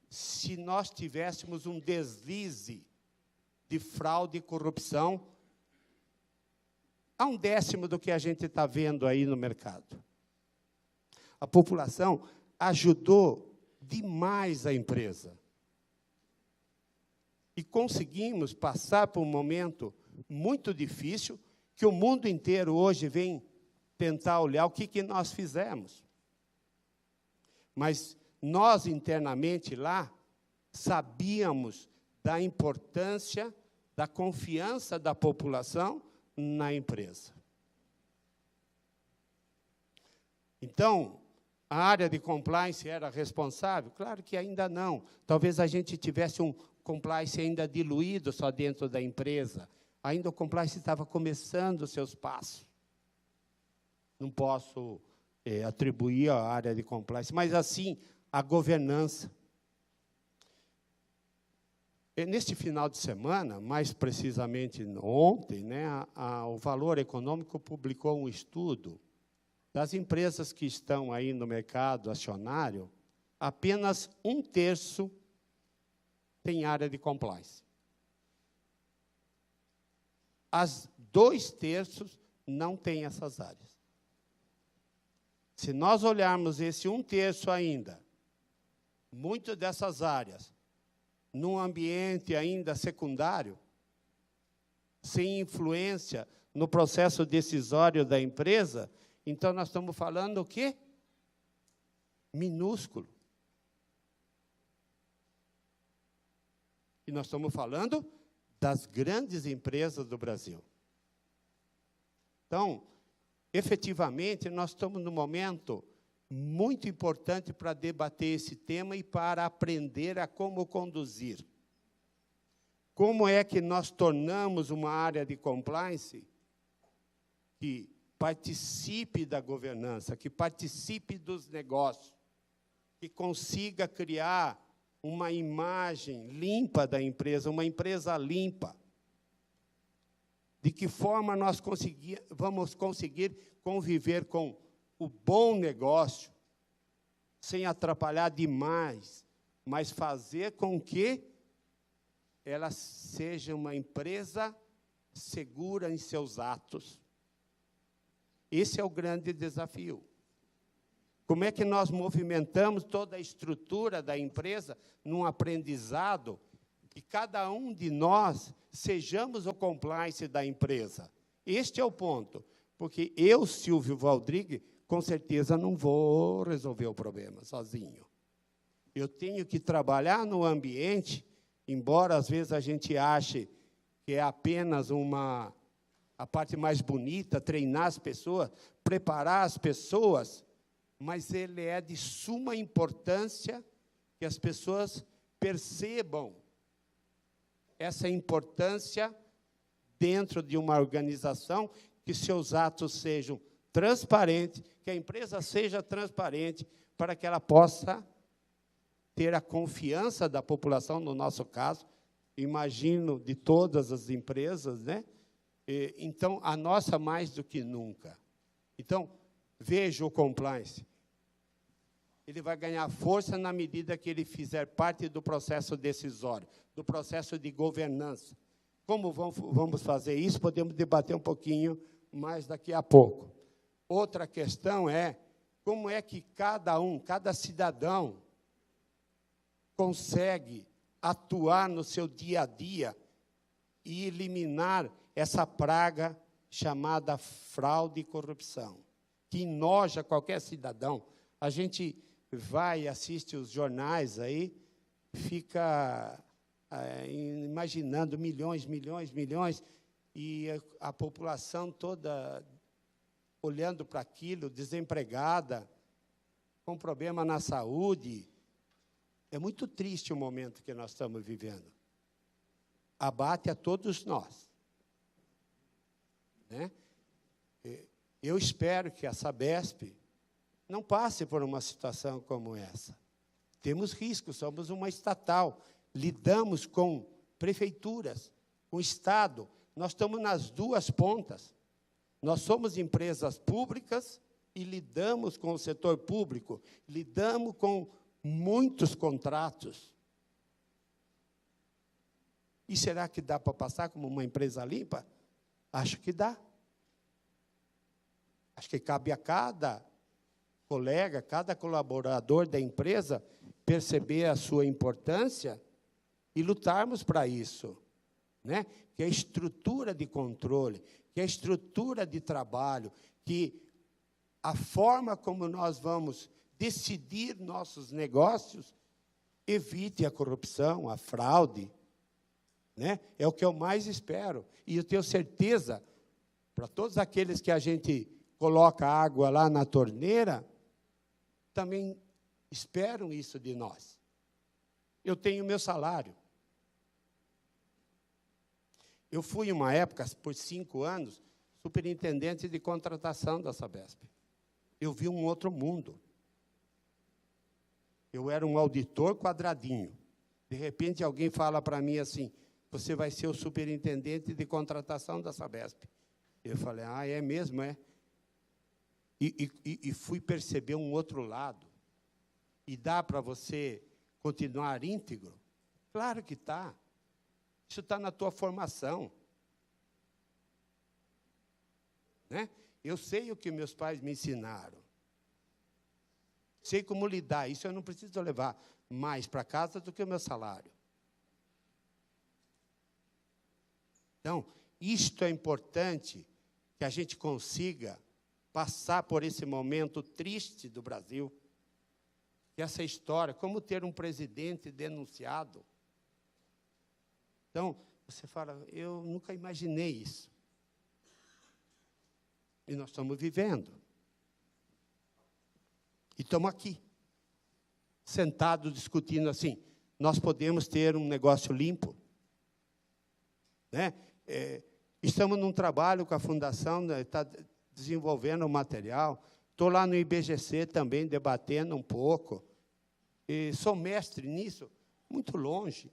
se nós tivéssemos um deslize de fraude e corrupção, a 1/10 do que a gente está vendo aí no mercado. A população ajudou demais a empresa. E conseguimos passar por um momento muito difícil, que o mundo inteiro hoje vem tentar olhar o que nós fizemos. Mas nós, internamente lá, sabíamos da importância, da confiança da população na empresa. Então, a área de compliance era responsável? Claro que ainda não. Talvez a gente tivesse um compliance ainda diluído só dentro da empresa. Ainda o compliance estava começando os seus passos. Não posso atribuir à área de compliance, mas, assim, a governança. Neste final de semana, mais precisamente ontem, né, o Valor Econômico publicou um estudo das empresas que estão aí no mercado acionário, apenas 1/3 tem área de compliance. As 2/3 não têm essas áreas. Se nós olharmos esse 1/3 ainda, muitas dessas áreas, num ambiente ainda secundário, sem influência no processo decisório da empresa, então nós estamos falando o quê? Minúsculo. E nós estamos falando das grandes empresas do Brasil. Então, efetivamente, nós estamos num momento muito importante para debater esse tema e para aprender a como conduzir. Como é que nós tornamos uma área de compliance que participe da governança, que participe dos negócios, que consiga criar uma imagem limpa da empresa, uma empresa limpa. De que forma nós vamos conseguir conviver com o bom negócio, sem atrapalhar demais, mas fazer com que ela seja uma empresa segura em seus atos. Esse é o grande desafio. Como é que nós movimentamos toda a estrutura da empresa num aprendizado que cada um de nós sejamos o compliance da empresa? Este é o ponto, porque eu, Silvio Waldrig, com certeza não vou resolver o problema sozinho. Eu tenho que trabalhar no ambiente, embora às vezes a gente ache que é apenas a parte mais bonita, treinar as pessoas, preparar as pessoas, mas ele é de suma importância que as pessoas percebam essa importância dentro de uma organização, que seus atos sejam transparentes, que a empresa seja transparente, para que ela possa ter a confiança da população, no nosso caso, imagino, de todas as empresas, né? Então, a nossa mais do que nunca. Então, veja o compliance. Ele vai ganhar força na medida que ele fizer parte do processo decisório, do processo de governança. Como vamos fazer isso? Podemos debater um pouquinho mais daqui a pouco. Outra questão é, como é que cada cidadão, consegue atuar no seu dia a dia e eliminar essa praga chamada fraude e corrupção, que enoja qualquer cidadão. A gente vai e assiste os jornais aí, fica imaginando milhões, e a população toda olhando para aquilo, desempregada, com problema na saúde. É muito triste o momento que nós estamos vivendo. Abate a todos nós. Né? Eu espero que a Sabesp não passe por uma situação como essa. Temos riscos, somos uma estatal, lidamos com prefeituras, com o Estado, nós estamos nas duas pontas. Nós somos empresas públicas e lidamos com o setor público, lidamos com muitos contratos. E será que dá para passar como uma empresa limpa? Acho que dá. Acho que cabe a cada colega, cada colaborador da empresa perceber a sua importância e lutarmos para isso, né? Que a estrutura de controle, que a estrutura de trabalho, que a forma como nós vamos decidir nossos negócios evite a corrupção, a fraude, né? É o que eu mais espero. E eu tenho certeza, para todos aqueles que a gente coloca água lá na torneira, também esperam isso de nós. Eu tenho meu salário. Eu fui, uma época, por 5 anos, superintendente de contratação da Sabesp. Eu vi um outro mundo. Eu era um auditor quadradinho. De repente, alguém fala para mim assim, você vai ser o superintendente de contratação da Sabesp. Eu falei, é mesmo, é? E fui perceber um outro lado. E dá para você continuar íntegro? Claro que está. Isso está na tua formação. Né? Eu sei o que meus pais me ensinaram. Sei como lidar. Isso eu não preciso levar mais para casa do que o meu salário. Então, isto é importante que a gente consiga passar por esse momento triste do Brasil, que essa história, como ter um presidente denunciado, Então, você fala, eu nunca imaginei isso. E nós estamos vivendo. E estamos aqui, sentados, discutindo assim, nós podemos ter um negócio limpo? Né? Estamos num trabalho com a Fundação, está desenvolvendo o material. Estou lá no IBGC também, debatendo um pouco. E sou mestre nisso, muito longe.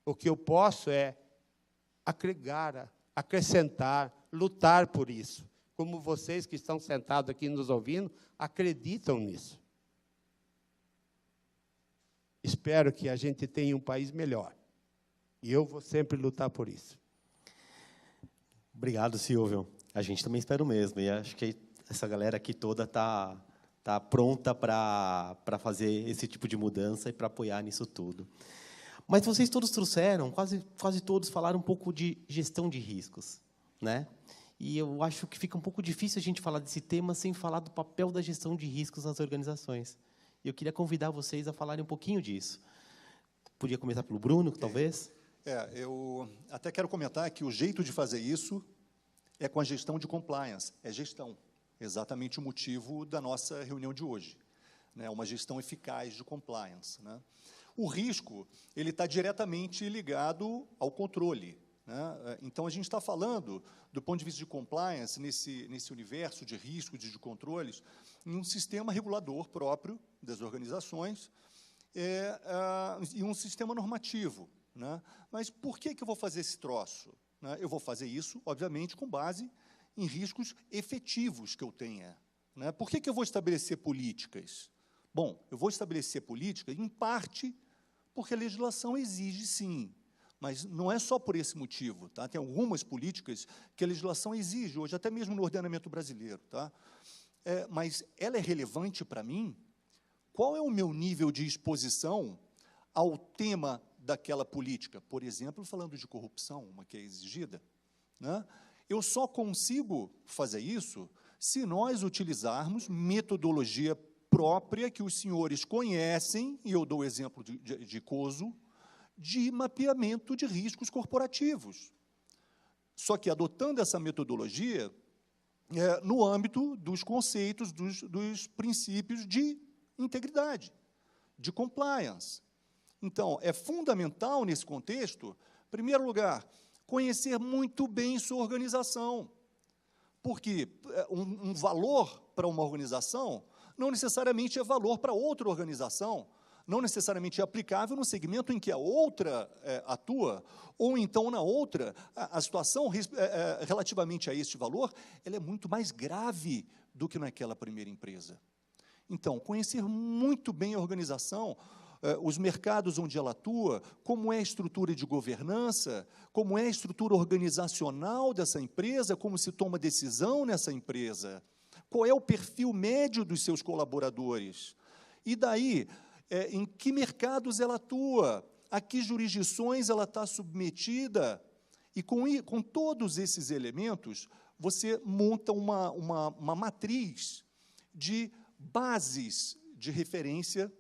O que eu posso é agregar, acrescentar, lutar por isso. Como vocês que estão sentados aqui nos ouvindo, acreditam nisso. Espero que a gente tenha um país melhor. E eu vou sempre lutar por isso. Obrigado, Silvio. A gente também espera o mesmo. E acho que essa galera aqui toda está pronta para fazer esse tipo de mudança e para apoiar nisso tudo. Mas vocês todos trouxeram, quase todos falaram um pouco de gestão de riscos, né? E eu acho que fica um pouco difícil a gente falar desse tema sem falar do papel da gestão de riscos nas organizações. E eu queria convidar vocês a falarem um pouquinho disso. Podia começar pelo Bruno, talvez? Eu até quero comentar que o jeito de fazer isso é com a gestão de compliance, é gestão. Exatamente o motivo da nossa reunião de hoje, né? Uma gestão eficaz de compliance, né? O risco ele está diretamente ligado ao controle, né? Então, a gente está falando, do ponto de vista de compliance, nesse universo de riscos e de controles, em um sistema regulador próprio das organizações e um sistema normativo, né? Mas por que eu vou fazer esse troço? Né? Eu vou fazer isso, obviamente, com base em riscos efetivos que eu tenha. Né? Por que eu vou estabelecer políticas? Bom, eu vou estabelecer políticas, em parte, porque a legislação exige, sim, mas não é só por esse motivo. Tá? Tem algumas políticas que a legislação exige, hoje, até mesmo no ordenamento brasileiro. Tá? Mas ela é relevante para mim? Qual é o meu nível de exposição ao tema daquela política? Por exemplo, falando de corrupção, uma que é exigida, né? Eu só consigo fazer isso se nós utilizarmos metodologia própria que os senhores conhecem, e eu dou o exemplo de COSO, de mapeamento de riscos corporativos. Só que adotando essa metodologia no âmbito dos conceitos, dos princípios de integridade, de compliance. Então, é fundamental, nesse contexto, em primeiro lugar, conhecer muito bem sua organização. Porque um valor para uma organização não necessariamente é valor para outra organização, não necessariamente é aplicável no segmento em que a outra atua, ou então na outra, a situação relativamente a este valor, ela é muito mais grave do que naquela primeira empresa. Então, conhecer muito bem a organização, os mercados onde ela atua, como é a estrutura de governança, como é a estrutura organizacional dessa empresa, como se toma decisão nessa empresa, qual é o perfil médio dos seus colaboradores, e daí, em que mercados ela atua, a que jurisdições ela está submetida, e com todos esses elementos, você monta uma matriz de bases de referência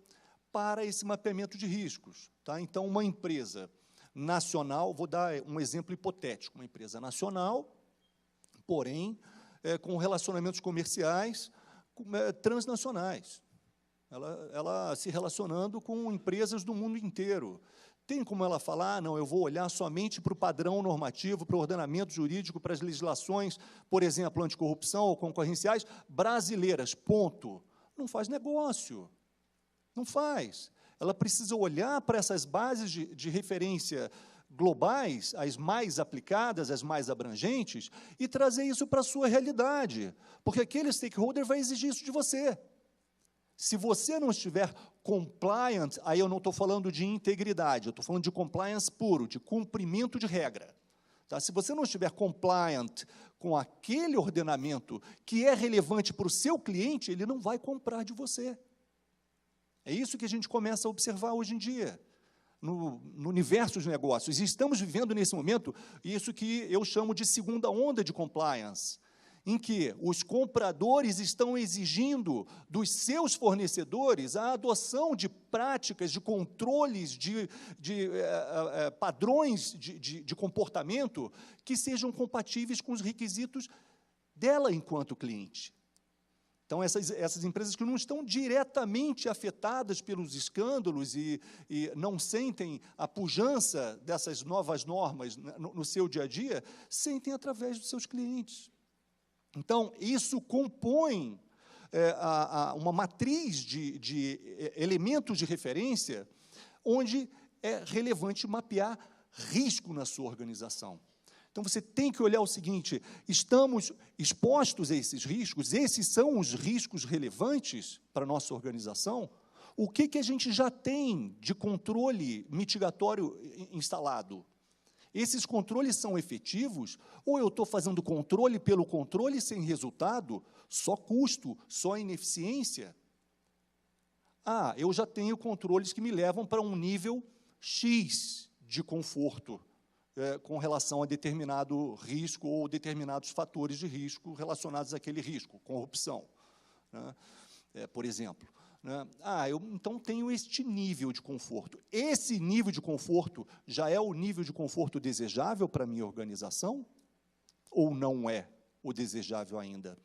para esse mapeamento de riscos. Tá? Então, uma empresa nacional, vou dar um exemplo hipotético, uma empresa nacional, porém, com relacionamentos comerciais transnacionais. Ela se relacionando com empresas do mundo inteiro. Tem como ela falar, não, eu vou olhar somente para o padrão normativo, para o ordenamento jurídico, para as legislações, por exemplo, anticorrupção ou concorrenciais, brasileiras, ponto. Não faz negócio. Não faz. Ela precisa olhar para essas bases de referência globais, as mais aplicadas, as mais abrangentes, e trazer isso para a sua realidade, porque aquele stakeholder vai exigir isso de você. Se você não estiver compliant, aí eu não estou falando de integridade, eu estou falando de compliance puro, de cumprimento de regra. Tá? Se você não estiver compliant com aquele ordenamento que é relevante para o seu cliente, ele não vai comprar de você. É isso que a gente começa a observar hoje em dia, no universo dos negócios. E estamos vivendo, nesse momento, isso que eu chamo de segunda onda de compliance, em que os compradores estão exigindo dos seus fornecedores a adoção de práticas, de controles, de padrões de comportamento que sejam compatíveis com os requisitos dela enquanto cliente. Então, essas empresas que não estão diretamente afetadas pelos escândalos e não sentem a pujança dessas novas normas no seu dia a dia, sentem através dos seus clientes. Então, isso compõe uma matriz de elementos de referência onde é relevante mapear risco na sua organização. Então, você tem que olhar o seguinte: estamos expostos a esses riscos, esses são os riscos relevantes para a nossa organização? O que a gente já tem de controle mitigatório instalado? Esses controles são efetivos? Ou eu estou fazendo controle pelo controle sem resultado? Só custo, só ineficiência? Eu já tenho controles que me levam para um nível X de conforto, com relação a determinado risco ou determinados fatores de risco relacionados àquele risco, corrupção, né? Por exemplo. Né? Eu então tenho este nível de conforto. Esse nível de conforto já é o nível de conforto desejável para a minha organização? Ou não é o desejável ainda?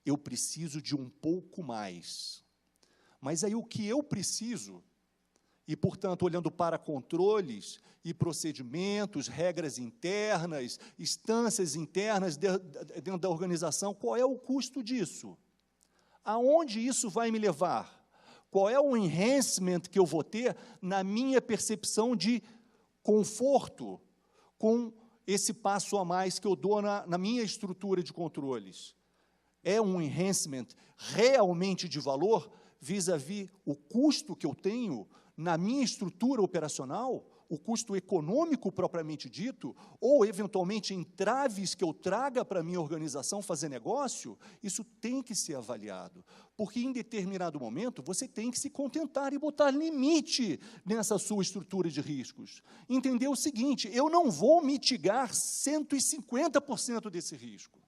Eu preciso de um pouco mais. Mas aí o que eu preciso, e, portanto, olhando para controles e procedimentos, regras internas, instâncias internas dentro da organização, qual é o custo disso? Aonde isso vai me levar? Qual é o enhancement que eu vou ter na minha percepção de conforto com esse passo a mais que eu dou na minha estrutura de controles? É um enhancement realmente de valor vis-à-vis o custo que eu tenho na minha estrutura operacional, o custo econômico propriamente dito, ou, eventualmente, entraves que eu traga para a minha organização fazer negócio? Isso tem que ser avaliado, porque, em determinado momento, você tem que se contentar e botar limite nessa sua estrutura de riscos. Entender o seguinte: eu não vou mitigar 150% desse risco.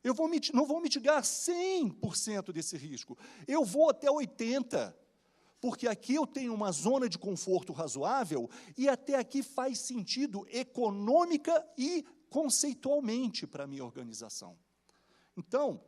Eu não vou mitigar 100% desse risco. Eu vou até 80%. Porque aqui eu tenho uma zona de conforto razoável e até aqui faz sentido econômica e conceitualmente para a minha organização. Então,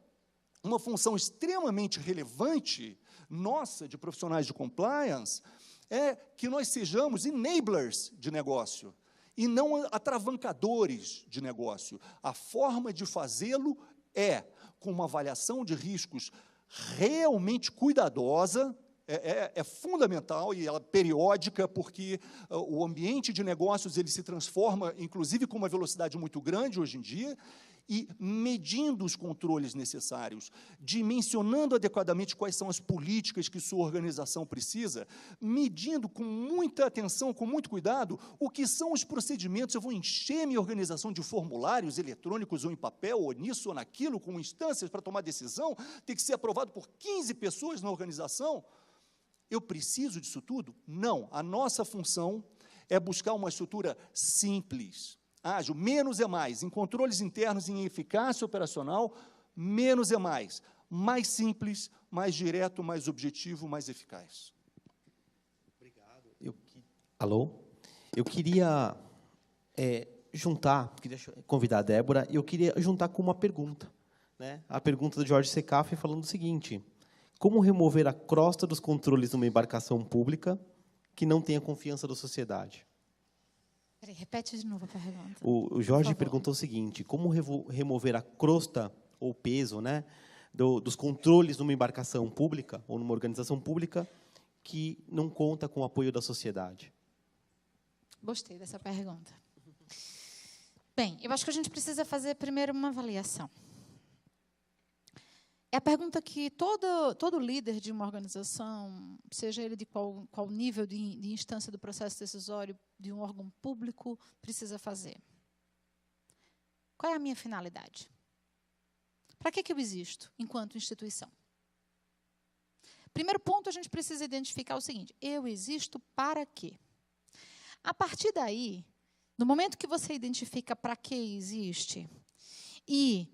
uma função extremamente relevante nossa, de profissionais de compliance, é que nós sejamos enablers de negócio e não atravancadores de negócio. A forma de fazê-lo é com uma avaliação de riscos realmente cuidadosa. É fundamental e ela é periódica, porque o ambiente de negócios ele se transforma, inclusive, com uma velocidade muito grande hoje em dia, e medindo os controles necessários, dimensionando adequadamente quais são as políticas que sua organização precisa, medindo com muita atenção, com muito cuidado, o que são os procedimentos. Eu vou encher minha organização de formulários eletrônicos ou em papel, ou nisso ou naquilo, com instâncias para tomar decisão, tem que ser aprovado por 15 pessoas na organização. Eu preciso disso tudo? Não. A nossa função é buscar uma estrutura simples, ágil. Menos é mais. Em controles internos e em eficácia operacional, menos é mais. Mais simples, mais direto, mais objetivo, mais eficaz. Obrigado. Alô? Eu queria queria convidar a Débora, e eu queria juntar com uma pergunta, né? A pergunta do Jorge Secaff falando o seguinte: como remover a crosta dos controles numa embarcação pública que não tenha confiança da sociedade? Peraí, repete de novo a pergunta. O Jorge perguntou o seguinte: como remover a crosta ou peso, né, dos controles numa embarcação pública ou numa organização pública que não conta com o apoio da sociedade? Gostei dessa pergunta. Bem, eu acho que a gente precisa fazer primeiro uma avaliação. É a pergunta que todo líder de uma organização, seja ele de qual nível de instância do processo decisório de um órgão público, precisa fazer. Qual é a minha finalidade? Para que eu existo enquanto instituição? Primeiro ponto, a gente precisa identificar o seguinte: eu existo para quê? A partir daí, no momento que você identifica para que existe e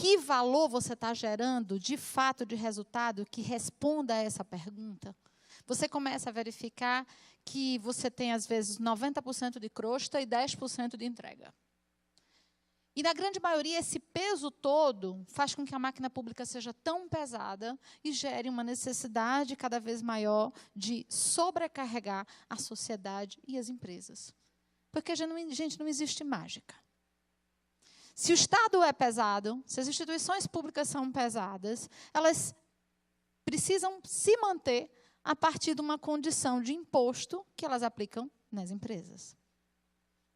que valor você está gerando, de fato, de resultado, que responda a essa pergunta? Você começa a verificar que você tem, às vezes, 90% de crosta e 10% de entrega. E, na grande maioria, esse peso todo faz com que a máquina pública seja tão pesada e gere uma necessidade cada vez maior de sobrecarregar a sociedade e as empresas. Porque, gente, não existe mágica. Se o Estado é pesado, se as instituições públicas são pesadas, elas precisam se manter a partir de uma condição de imposto que elas aplicam nas empresas.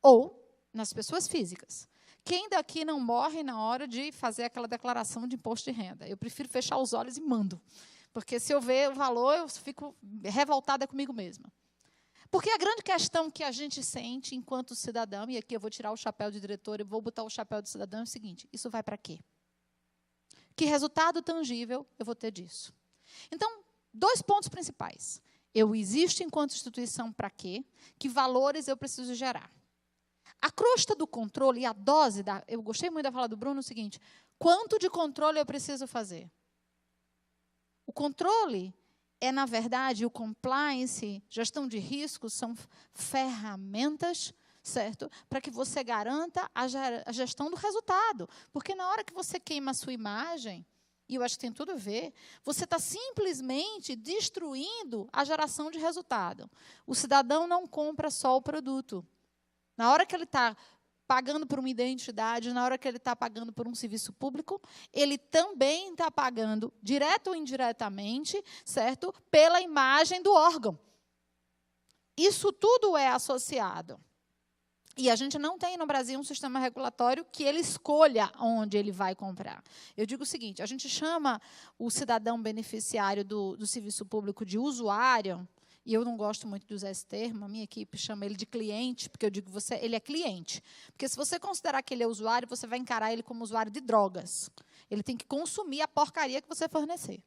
Ou nas pessoas físicas. Quem daqui não morre na hora de fazer aquela declaração de imposto de renda? Eu prefiro fechar os olhos e mando. Porque se eu ver o valor, eu fico revoltada comigo mesma. Porque a grande questão que a gente sente enquanto cidadão, e aqui eu vou tirar o chapéu de diretor e vou botar o chapéu de cidadão, é o seguinte: isso vai para quê? Que resultado tangível eu vou ter disso? Então, 2 pontos principais. Eu existo enquanto instituição para quê? Que valores eu preciso gerar? A crosta do controle e a dose, eu gostei muito da fala do Bruno, é o seguinte: quanto de controle eu preciso fazer? O controle é, na verdade, o compliance, gestão de riscos, são ferramentas, certo? Para que você garanta a gestão do resultado. Porque na hora que você queima a sua imagem, e eu acho que tem tudo a ver, você está simplesmente destruindo a geração de resultado. O cidadão não compra só o produto. Na hora que ele está pagando por uma identidade, na hora que ele está pagando por um serviço público, ele também está pagando, direto ou indiretamente, certo, pela imagem do órgão. Isso tudo é associado. E a gente não tem no Brasil um sistema regulatório que ele escolha onde ele vai comprar. Eu digo o seguinte: a gente chama o cidadão beneficiário do serviço público de usuário. E eu não gosto muito de usar esse termo, a minha equipe chama ele de cliente, porque eu digo ele é cliente. Porque se você considerar que ele é usuário, você vai encarar ele como usuário de drogas. Ele tem que consumir a porcaria que você fornecer.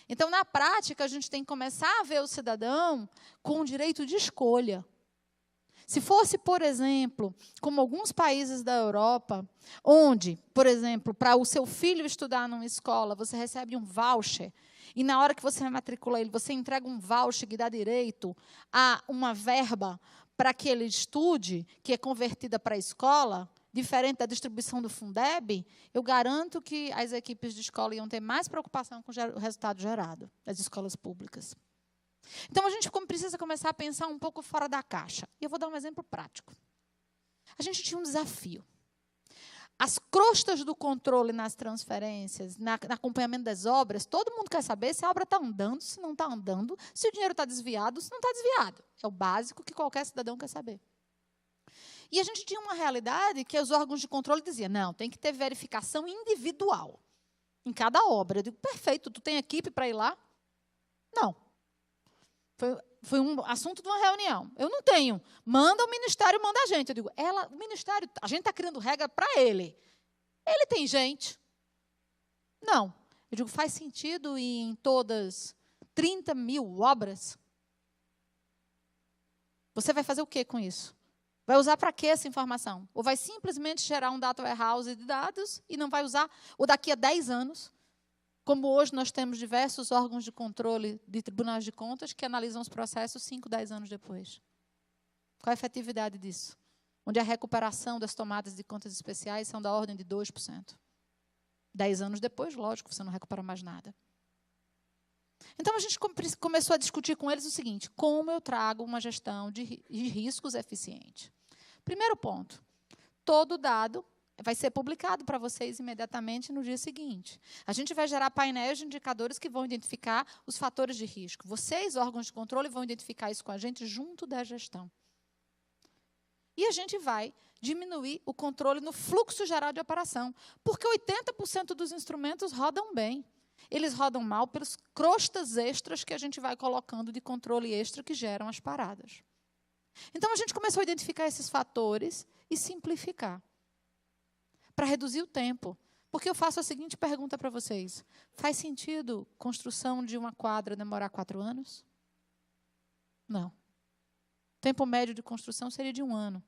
Então, na prática, a gente tem que começar a ver o cidadão com o direito de escolha. Se fosse, por exemplo, como alguns países da Europa, onde, por exemplo, para o seu filho estudar numa escola, você recebe um voucher, e na hora que você matricula ele, você entrega um voucher que dá direito a uma verba para que ele estude, que é convertida para a escola, diferente da distribuição do Fundeb, eu garanto que as equipes de escola iam ter mais preocupação com o resultado gerado das escolas públicas. Então, a gente precisa começar a pensar um pouco fora da caixa. E eu vou dar um exemplo prático. A gente tinha um desafio. As crostas do controle nas transferências, no acompanhamento das obras, todo mundo quer saber se a obra está andando, se não está andando, se o dinheiro está desviado, se não está desviado. É o básico que qualquer cidadão quer saber. E a gente tinha uma realidade que os órgãos de controle diziam: não, tem que ter verificação individual em cada obra. Eu digo: perfeito, tu tem equipe para ir lá? Não. Foi um assunto de uma reunião. Eu não tenho. Manda o ministério, manda a gente. Eu digo: o ministério, a gente está criando regra para ele. Ele tem gente. Não. Eu digo: faz sentido ir em todas 30 mil obras? Você vai fazer o quê com isso? Vai usar para quê essa informação? Ou vai simplesmente gerar um data warehouse de dados e não vai usar? Ou daqui a 10 anos... Como hoje nós temos diversos órgãos de controle de tribunais de contas que analisam os processos 5, 10 anos depois. Qual a efetividade disso? Onde a recuperação das tomadas de contas especiais são da ordem de 2%. 10 anos depois, lógico, você não recupera mais nada. Então, a gente começou a discutir com eles o seguinte: como eu trago uma gestão de riscos eficiente? Primeiro ponto: todo dado vai ser publicado para vocês imediatamente no dia seguinte. A gente vai gerar painéis de indicadores que vão identificar os fatores de risco. Vocês, órgãos de controle, vão identificar isso com a gente junto da gestão. E a gente vai diminuir o controle no fluxo geral de operação, porque 80% dos instrumentos rodam bem. Eles rodam mal pelos crostas extras que a gente vai colocando de controle extra que geram as paradas. Então, a gente começou a identificar esses fatores e simplificar, para reduzir o tempo. Porque eu faço a seguinte pergunta para vocês: faz sentido construção de uma quadra demorar 4 anos? Não. O tempo médio de construção seria de 1 ano.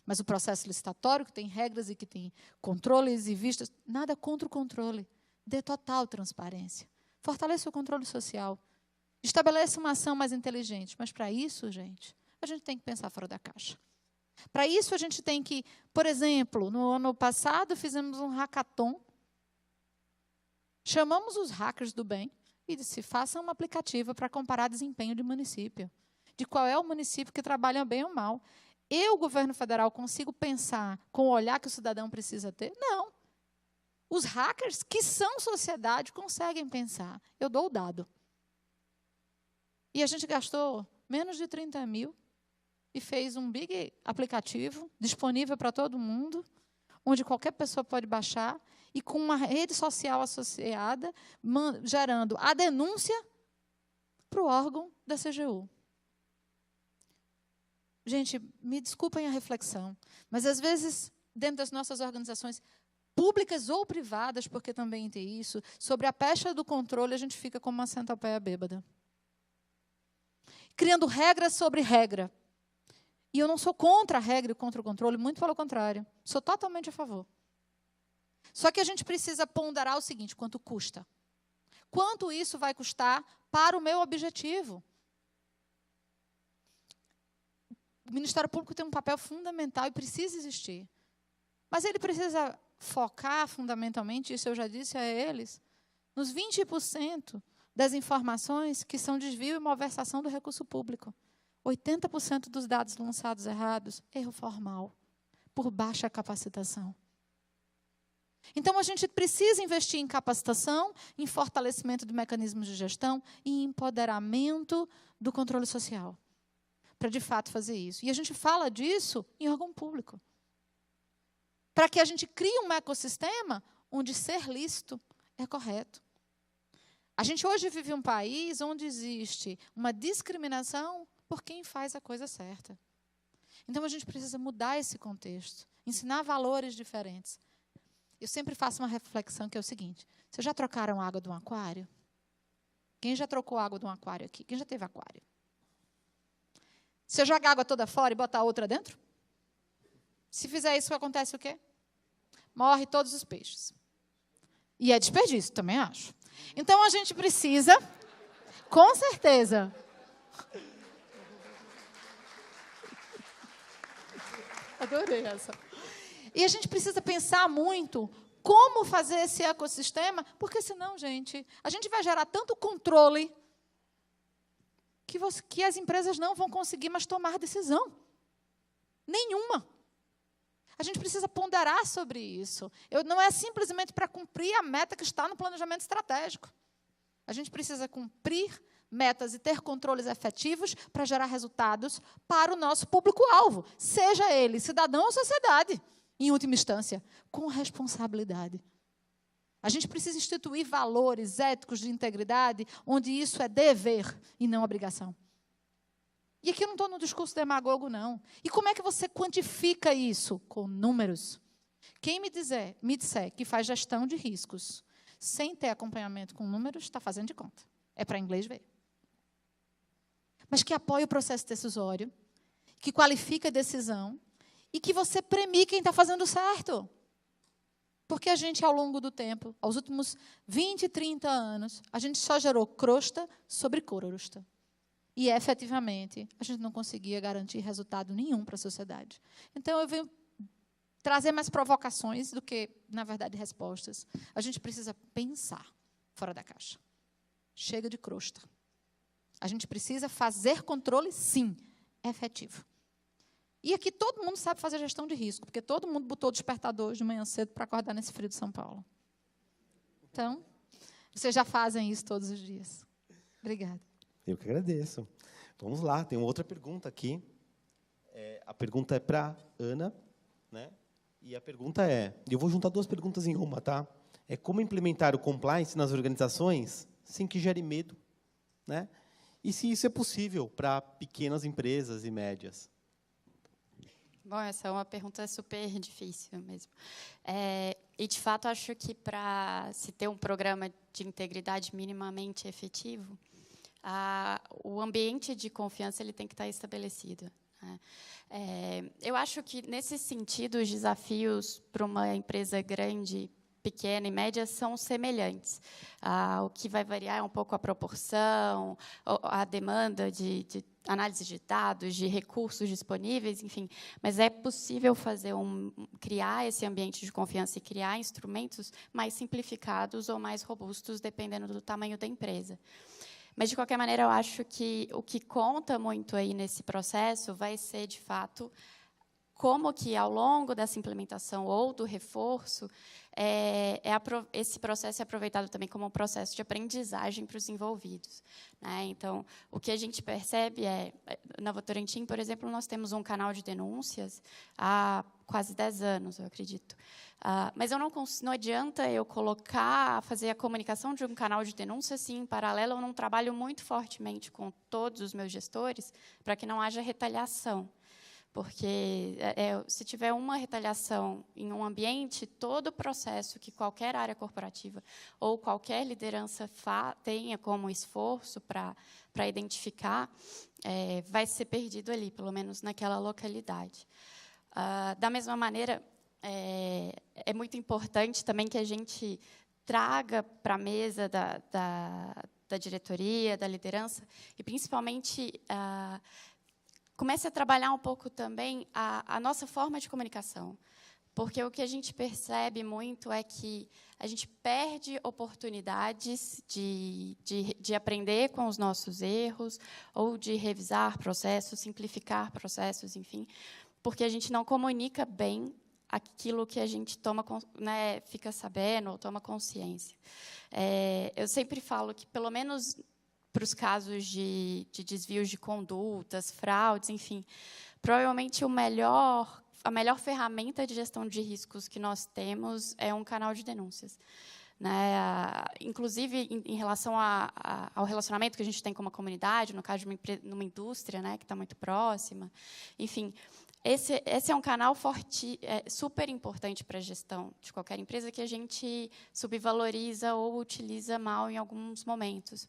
Mas o processo licitatório, que tem regras e que tem controles e vistas, nada contra o controle. Dê total transparência. Fortaleça o controle social. Estabeleça uma ação mais inteligente. Mas, para isso, gente, a gente tem que pensar fora da caixa. Para isso, a gente tem que, por exemplo, no ano passado, fizemos um hackathon. Chamamos os hackers do bem e disse, façam um aplicativo para comparar desempenho de município. De qual é o município que trabalha bem ou mal. Eu, governo federal, consigo pensar com o olhar que o cidadão precisa ter? Não. Os hackers, que são sociedade, conseguem pensar. Eu dou o dado. E a gente gastou menos de 30 mil e fez um big aplicativo disponível para todo mundo, onde qualquer pessoa pode baixar, e com uma rede social associada, gerando a denúncia para o órgão da CGU. Gente, me desculpem a reflexão, mas, às vezes, dentro das nossas organizações, públicas ou privadas, porque também tem isso, sobre a pecha do controle, a gente fica como uma centopeia bêbada. Criando regra sobre regra. E eu não sou contra a regra e contra o controle, muito pelo contrário. Sou totalmente a favor. Só que a gente precisa ponderar o seguinte, quanto custa? Quanto isso vai custar para o meu objetivo? O Ministério Público tem um papel fundamental e precisa existir. Mas ele precisa focar fundamentalmente, isso eu já disse a eles, nos 20% das informações que são desvio e malversação do recurso público. 80% dos dados lançados errados, erro formal, por baixa capacitação. Então, a gente precisa investir em capacitação, em fortalecimento de mecanismos de gestão e em empoderamento do controle social, para, de fato, fazer isso. E a gente fala disso em órgão público, para que a gente crie um ecossistema onde ser lícito é correto. A gente hoje vive um país onde existe uma discriminação por quem faz a coisa certa. Então, a gente precisa mudar esse contexto, ensinar valores diferentes. Eu sempre faço uma reflexão que é o seguinte, vocês já trocaram água de um aquário? Quem já trocou água de um aquário aqui? Quem já teve aquário? Você joga a água toda fora e bota a outra dentro? Se fizer isso, acontece o quê? Morre todos os peixes. E é desperdício, também acho. Então, a gente precisa, com certeza... Adorei essa. E a gente precisa pensar muito como fazer esse ecossistema, porque, senão, gente, a gente vai gerar tanto controle que as empresas não vão conseguir mais tomar decisão. Nenhuma. A gente precisa ponderar sobre isso. Não é simplesmente para cumprir a meta que está no planejamento estratégico. A gente precisa cumprir metas e ter controles efetivos para gerar resultados para o nosso público-alvo, seja ele cidadão ou sociedade, em última instância, com responsabilidade. A gente precisa instituir valores éticos de integridade, onde isso é dever e não obrigação. E aqui eu não estou no discurso demagogo, não. E como é que você quantifica isso? Com números. Quem me disser que faz gestão de riscos sem ter acompanhamento com números, está fazendo de conta. É para inglês ver. Mas que apoie o processo decisório, que qualifique a decisão e que você premie quem está fazendo certo. Porque a gente, ao longo do tempo, aos últimos 20, 30 anos, a gente só gerou crosta sobre crosta. E, efetivamente, a gente não conseguia garantir resultado nenhum para a sociedade. Então, eu venho trazer mais provocações do que, na verdade, respostas. A gente precisa pensar fora da caixa. Chega de crosta. A gente precisa fazer controle, sim, efetivo. E aqui todo mundo sabe fazer gestão de risco, porque todo mundo botou o despertador de manhã cedo para acordar nesse frio de São Paulo. Então, vocês já fazem isso todos os dias. Obrigada. Eu que agradeço. Vamos lá, tem uma outra pergunta aqui. A pergunta é para a Ana, né? E a pergunta eu vou juntar duas perguntas em uma, tá? É como implementar o compliance nas organizações sem que gere medo, né? E se isso é possível para pequenas empresas e médias? Bom, essa é uma pergunta super difícil mesmo. E, de fato, acho que para se ter um programa de integridade minimamente efetivo, o ambiente de confiança ele tem que estar estabelecido. né? Eu acho que, nesse sentido, os desafios para uma empresa grande, pequena e média são semelhantes. O que vai variar é um pouco a proporção, a demanda de análise de dados, de recursos disponíveis, enfim. Mas é possível criar esse ambiente de confiança e criar instrumentos mais simplificados ou mais robustos, dependendo do tamanho da empresa. Mas, de qualquer maneira, eu acho que o que conta muito aí nesse processo vai ser, de fato, como que, ao longo dessa implementação ou do reforço, esse processo é aproveitado também como um processo de aprendizagem para os envolvidos, né? Então, o que a gente percebe na Votorantim, por exemplo, nós temos um canal de denúncias há quase 10 anos, eu acredito. Mas não adianta eu fazer a comunicação de um canal de denúncia, assim, em paralelo, eu não trabalho muito fortemente com todos os meus gestores para que não haja retaliação. Porque, se tiver uma retaliação em um ambiente, todo o processo que qualquer área corporativa ou qualquer liderança tenha como esforço para identificar, vai ser perdido ali, pelo menos naquela localidade. Da mesma maneira, é muito importante também que a gente traga para a mesa da diretoria, da liderança, e, principalmente, comece a trabalhar um pouco também a nossa forma de comunicação. Porque o que a gente percebe muito é que a gente perde oportunidades de aprender com os nossos erros, ou de revisar processos, simplificar processos, enfim, porque a gente não comunica bem aquilo que a gente fica sabendo ou toma consciência. Eu sempre falo que, pelo menos para os casos de desvios de condutas, fraudes, enfim, provavelmente a melhor ferramenta de gestão de riscos que nós temos é um canal de denúncias, né? Inclusive, em relação ao relacionamento que a gente tem com uma comunidade, no caso de numa indústria, né, que está muito próxima, enfim. Esse é um canal super importante para a gestão de qualquer empresa que a gente subvaloriza ou utiliza mal em alguns momentos.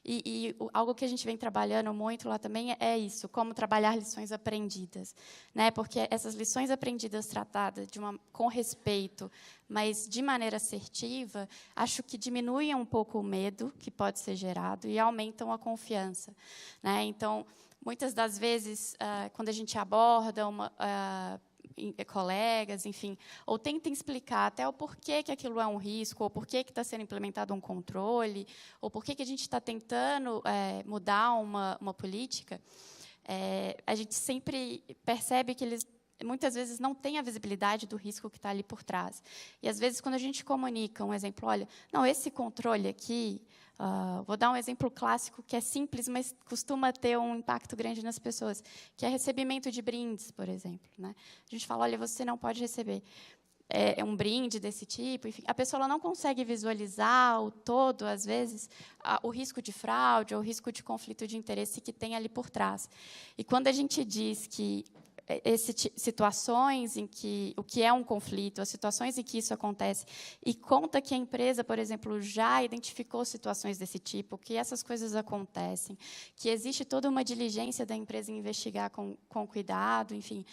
E algo que a gente vem trabalhando muito lá também é isso, como trabalhar lições aprendidas, né? Porque essas lições aprendidas tratadas com respeito, mas de maneira assertiva, acho que diminuem um pouco o medo que pode ser gerado e aumentam a confiança, né? Então, muitas das vezes, quando a gente aborda colegas, enfim, ou tenta explicar até o porquê que aquilo é um risco, ou porquê que está sendo implementado um controle, ou porquê que a gente está tentando mudar uma política, a gente sempre percebe que eles muitas vezes não têm a visibilidade do risco que está ali por trás. E, às vezes, quando a gente comunica um exemplo, olha, não, esse controle aqui, vou dar um exemplo clássico que é simples, mas costuma ter um impacto grande nas pessoas, que é recebimento de brindes, por exemplo, né? A gente fala, olha, você não pode receber um brinde desse tipo, enfim, a pessoa ela não consegue visualizar o todo, às vezes, o risco de fraude ou o risco de conflito de interesse que tem ali por trás. E quando a gente diz que situações em que o que é um conflito, as situações em que isso acontece, e conta que a empresa, por exemplo, já identificou situações desse tipo, que essas coisas acontecem, que existe toda uma diligência da empresa em investigar com cuidado, enfim,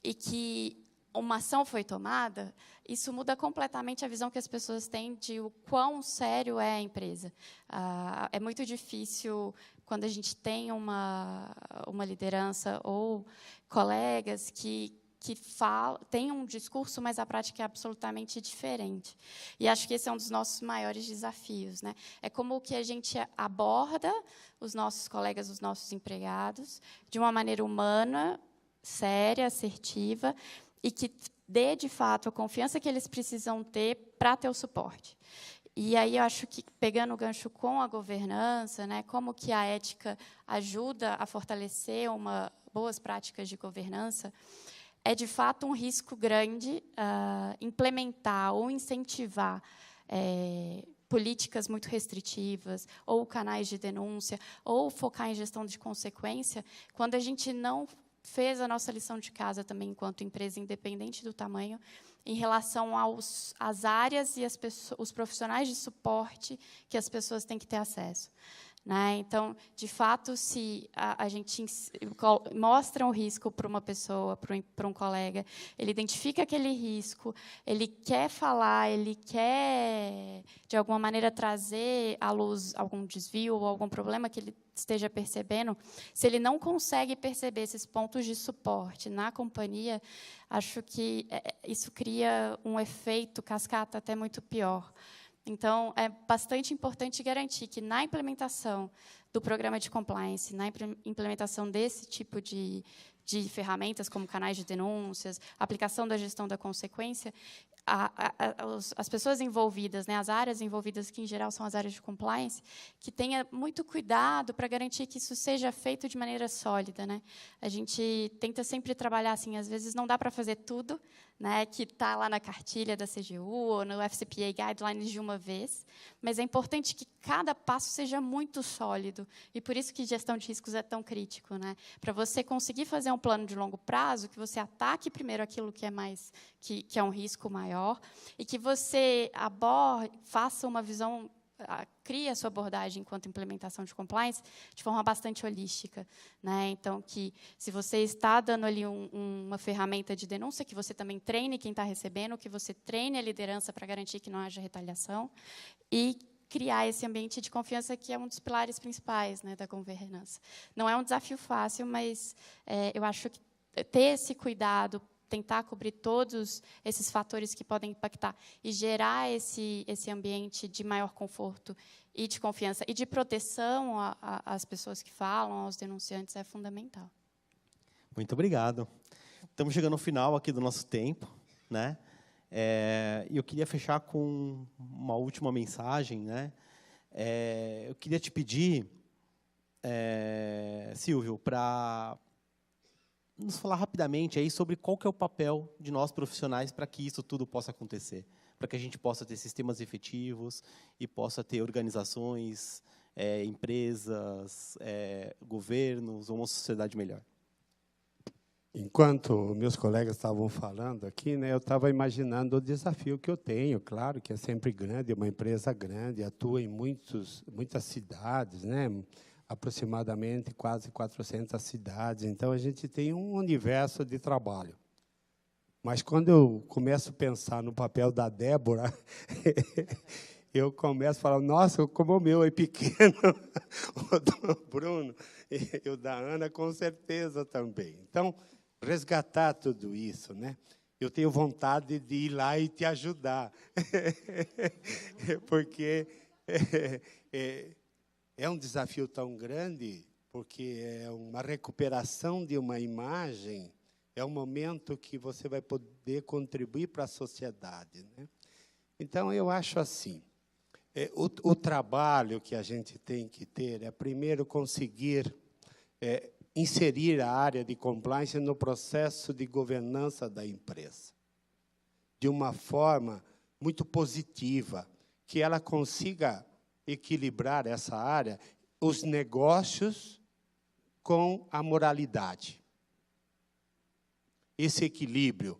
e que uma ação foi tomada, isso muda completamente a visão que as pessoas têm de o quão sério é a empresa. É muito difícil, quando a gente tem uma liderança ou colegas que têm um discurso, mas a prática é absolutamente diferente. E acho que esse é um dos nossos maiores desafios, né? É como que a gente aborda os nossos colegas, os nossos empregados, de uma maneira humana, séria, assertiva, e que dê, de fato, a confiança que eles precisam ter para ter o suporte. E aí eu acho que, pegando o gancho com a governança, né, como que a ética ajuda a fortalecer boas práticas de governança, é, de fato, um risco grande implementar ou incentivar políticas muito restritivas, ou canais de denúncia, ou focar em gestão de consequência, quando a gente não fez a nossa lição de casa também, enquanto empresa, independente do tamanho, em relação às áreas e os profissionais de suporte que as pessoas têm que ter acesso, né? Então, de fato, se a gente mostra um risco para uma pessoa, para um colega, ele identifica aquele risco, ele quer falar, ele quer, de alguma maneira, trazer à luz algum desvio ou algum problema que ele esteja percebendo, se ele não consegue perceber esses pontos de suporte na companhia, acho que isso cria um efeito cascata até muito pior. Então, é bastante importante garantir que, na implementação do programa de compliance, na implementação desse tipo de ferramentas, como canais de denúncias, aplicação da gestão da consequência, as pessoas envolvidas, né, as áreas envolvidas, que, em geral, são as áreas de compliance, que tenha muito cuidado para garantir que isso seja feito de maneira sólida, né? A gente tenta sempre trabalhar assim, às vezes não dá para fazer tudo, né, que está lá na cartilha da CGU ou no FCPA Guidelines de uma vez, mas é importante que cada passo seja muito sólido, e por isso que gestão de riscos é tão crítico, né? Para você conseguir fazer um plano de longo prazo, que você ataque primeiro aquilo que é mais que é um risco maior, e que você faça uma visão, crie a sua abordagem enquanto implementação de compliance de forma bastante holística, né? Então, que se você está dando ali uma ferramenta de denúncia, que você também treine quem está recebendo, que você treine a liderança para garantir que não haja retaliação, e criar esse ambiente de confiança, que é um dos pilares principais, né, da governança. Não é um desafio fácil, mas eu acho que ter esse cuidado, tentar cobrir todos esses fatores que podem impactar e gerar esse ambiente de maior conforto e de confiança e de proteção às pessoas que falam, aos denunciantes, é fundamental. Muito obrigado. Estamos chegando ao final aqui do nosso tempo, né? E eu queria fechar com uma última mensagem, né? Eu queria te pedir, Silvio, para nos falar rapidamente aí sobre qual que é o papel de nós profissionais para que isso tudo possa acontecer, para que a gente possa ter sistemas efetivos e possa ter organizações, empresas, governos, uma sociedade melhor. Enquanto meus colegas estavam falando aqui, né, eu estava imaginando o desafio que eu tenho. Claro que é sempre grande, é uma empresa grande, atua em muitas cidades, né, aproximadamente quase 400 cidades. Então, a gente tem um universo de trabalho. Mas, quando eu começo a pensar no papel da Débora, eu começo a falar, nossa, como o meu é pequeno, o do Bruno e o da Ana, com certeza, também. Então, resgatar tudo isso, né? Eu tenho vontade de ir lá e te ajudar, porque é um desafio tão grande, porque é uma recuperação de uma imagem, é um momento que você vai poder contribuir para a sociedade, né? Então, eu acho assim, o trabalho que a gente tem que ter é, primeiro, conseguir inserir a área de compliance no processo de governança da empresa, de uma forma muito positiva, que ela consiga equilibrar essa área, os negócios com a moralidade. Esse equilíbrio.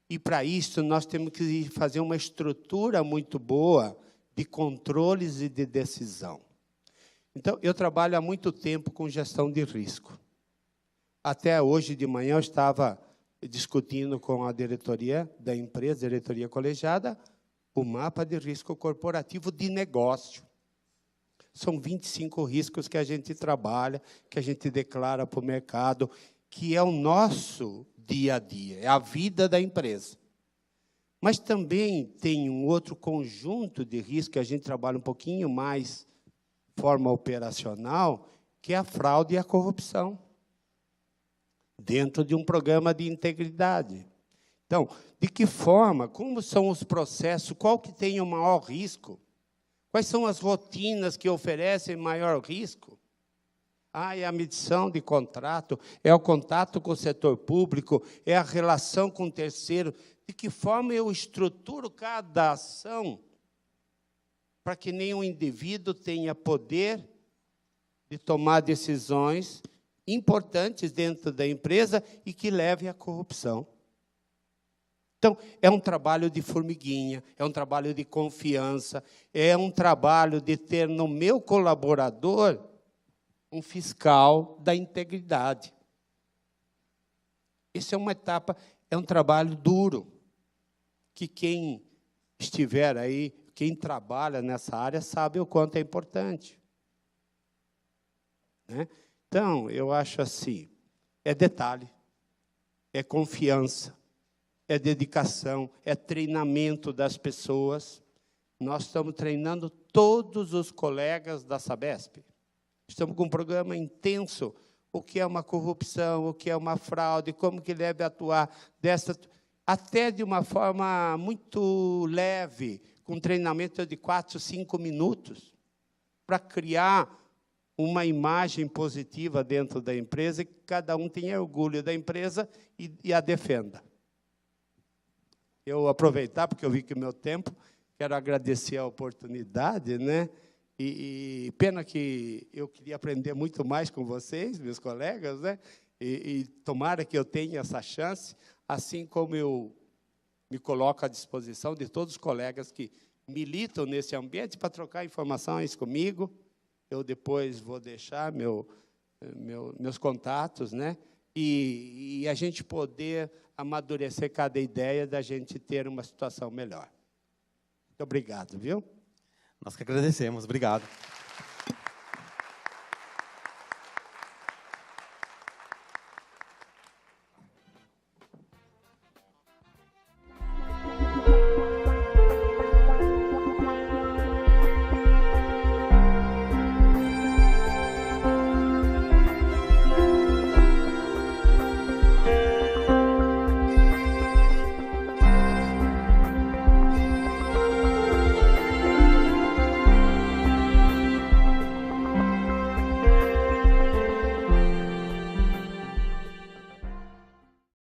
E, para isso, nós temos que fazer uma estrutura muito boa de controles e de decisão. Então, eu trabalho há muito tempo com gestão de risco. Até hoje de manhã eu estava discutindo com a diretoria da empresa, diretoria colegiada, o mapa de risco corporativo de negócio. São 25 riscos que a gente trabalha, que a gente declara para o mercado, que é o nosso dia a dia, é a vida da empresa. Mas também tem um outro conjunto de riscos que a gente trabalha um pouquinho mais de forma operacional, que é a fraude e a corrupção, dentro de um programa de integridade. Então, de que forma, como são os processos, qual que tem o maior risco? Quais são as rotinas que oferecem maior risco? É a medição de contrato, é o contato com o setor público, é a relação com o terceiro. De que forma eu estruturo cada ação para que nenhum indivíduo tenha poder de tomar decisões importantes dentro da empresa e que leve à corrupção? Então, é um trabalho de formiguinha, é um trabalho de confiança, é um trabalho de ter no meu colaborador um fiscal da integridade. Isso é uma etapa, é um trabalho duro, que quem estiver aí, quem trabalha nessa área, sabe o quanto é importante. Né? Então, eu acho assim, é detalhe, é confiança, é dedicação, é treinamento das pessoas. Nós estamos treinando todos os colegas da Sabesp. Estamos com um programa intenso, o que é uma corrupção, o que é uma fraude, como que deve atuar, até de uma forma muito leve, com treinamento de 4, 5 minutos, para criar uma imagem positiva dentro da empresa, e que cada um tenha orgulho da empresa e a defenda. Eu aproveitar, porque eu vi que o meu tempo, quero agradecer a oportunidade, né? E pena que eu queria aprender muito mais com vocês, meus colegas, né? E tomara que eu tenha essa chance, assim como eu me coloco à disposição de todos os colegas que militam nesse ambiente para trocar informações comigo. Eu depois vou deixar meus contatos, né? E a gente poder amadurecer cada ideia da gente ter uma situação melhor. Muito obrigado, viu? Nós que agradecemos. Obrigado.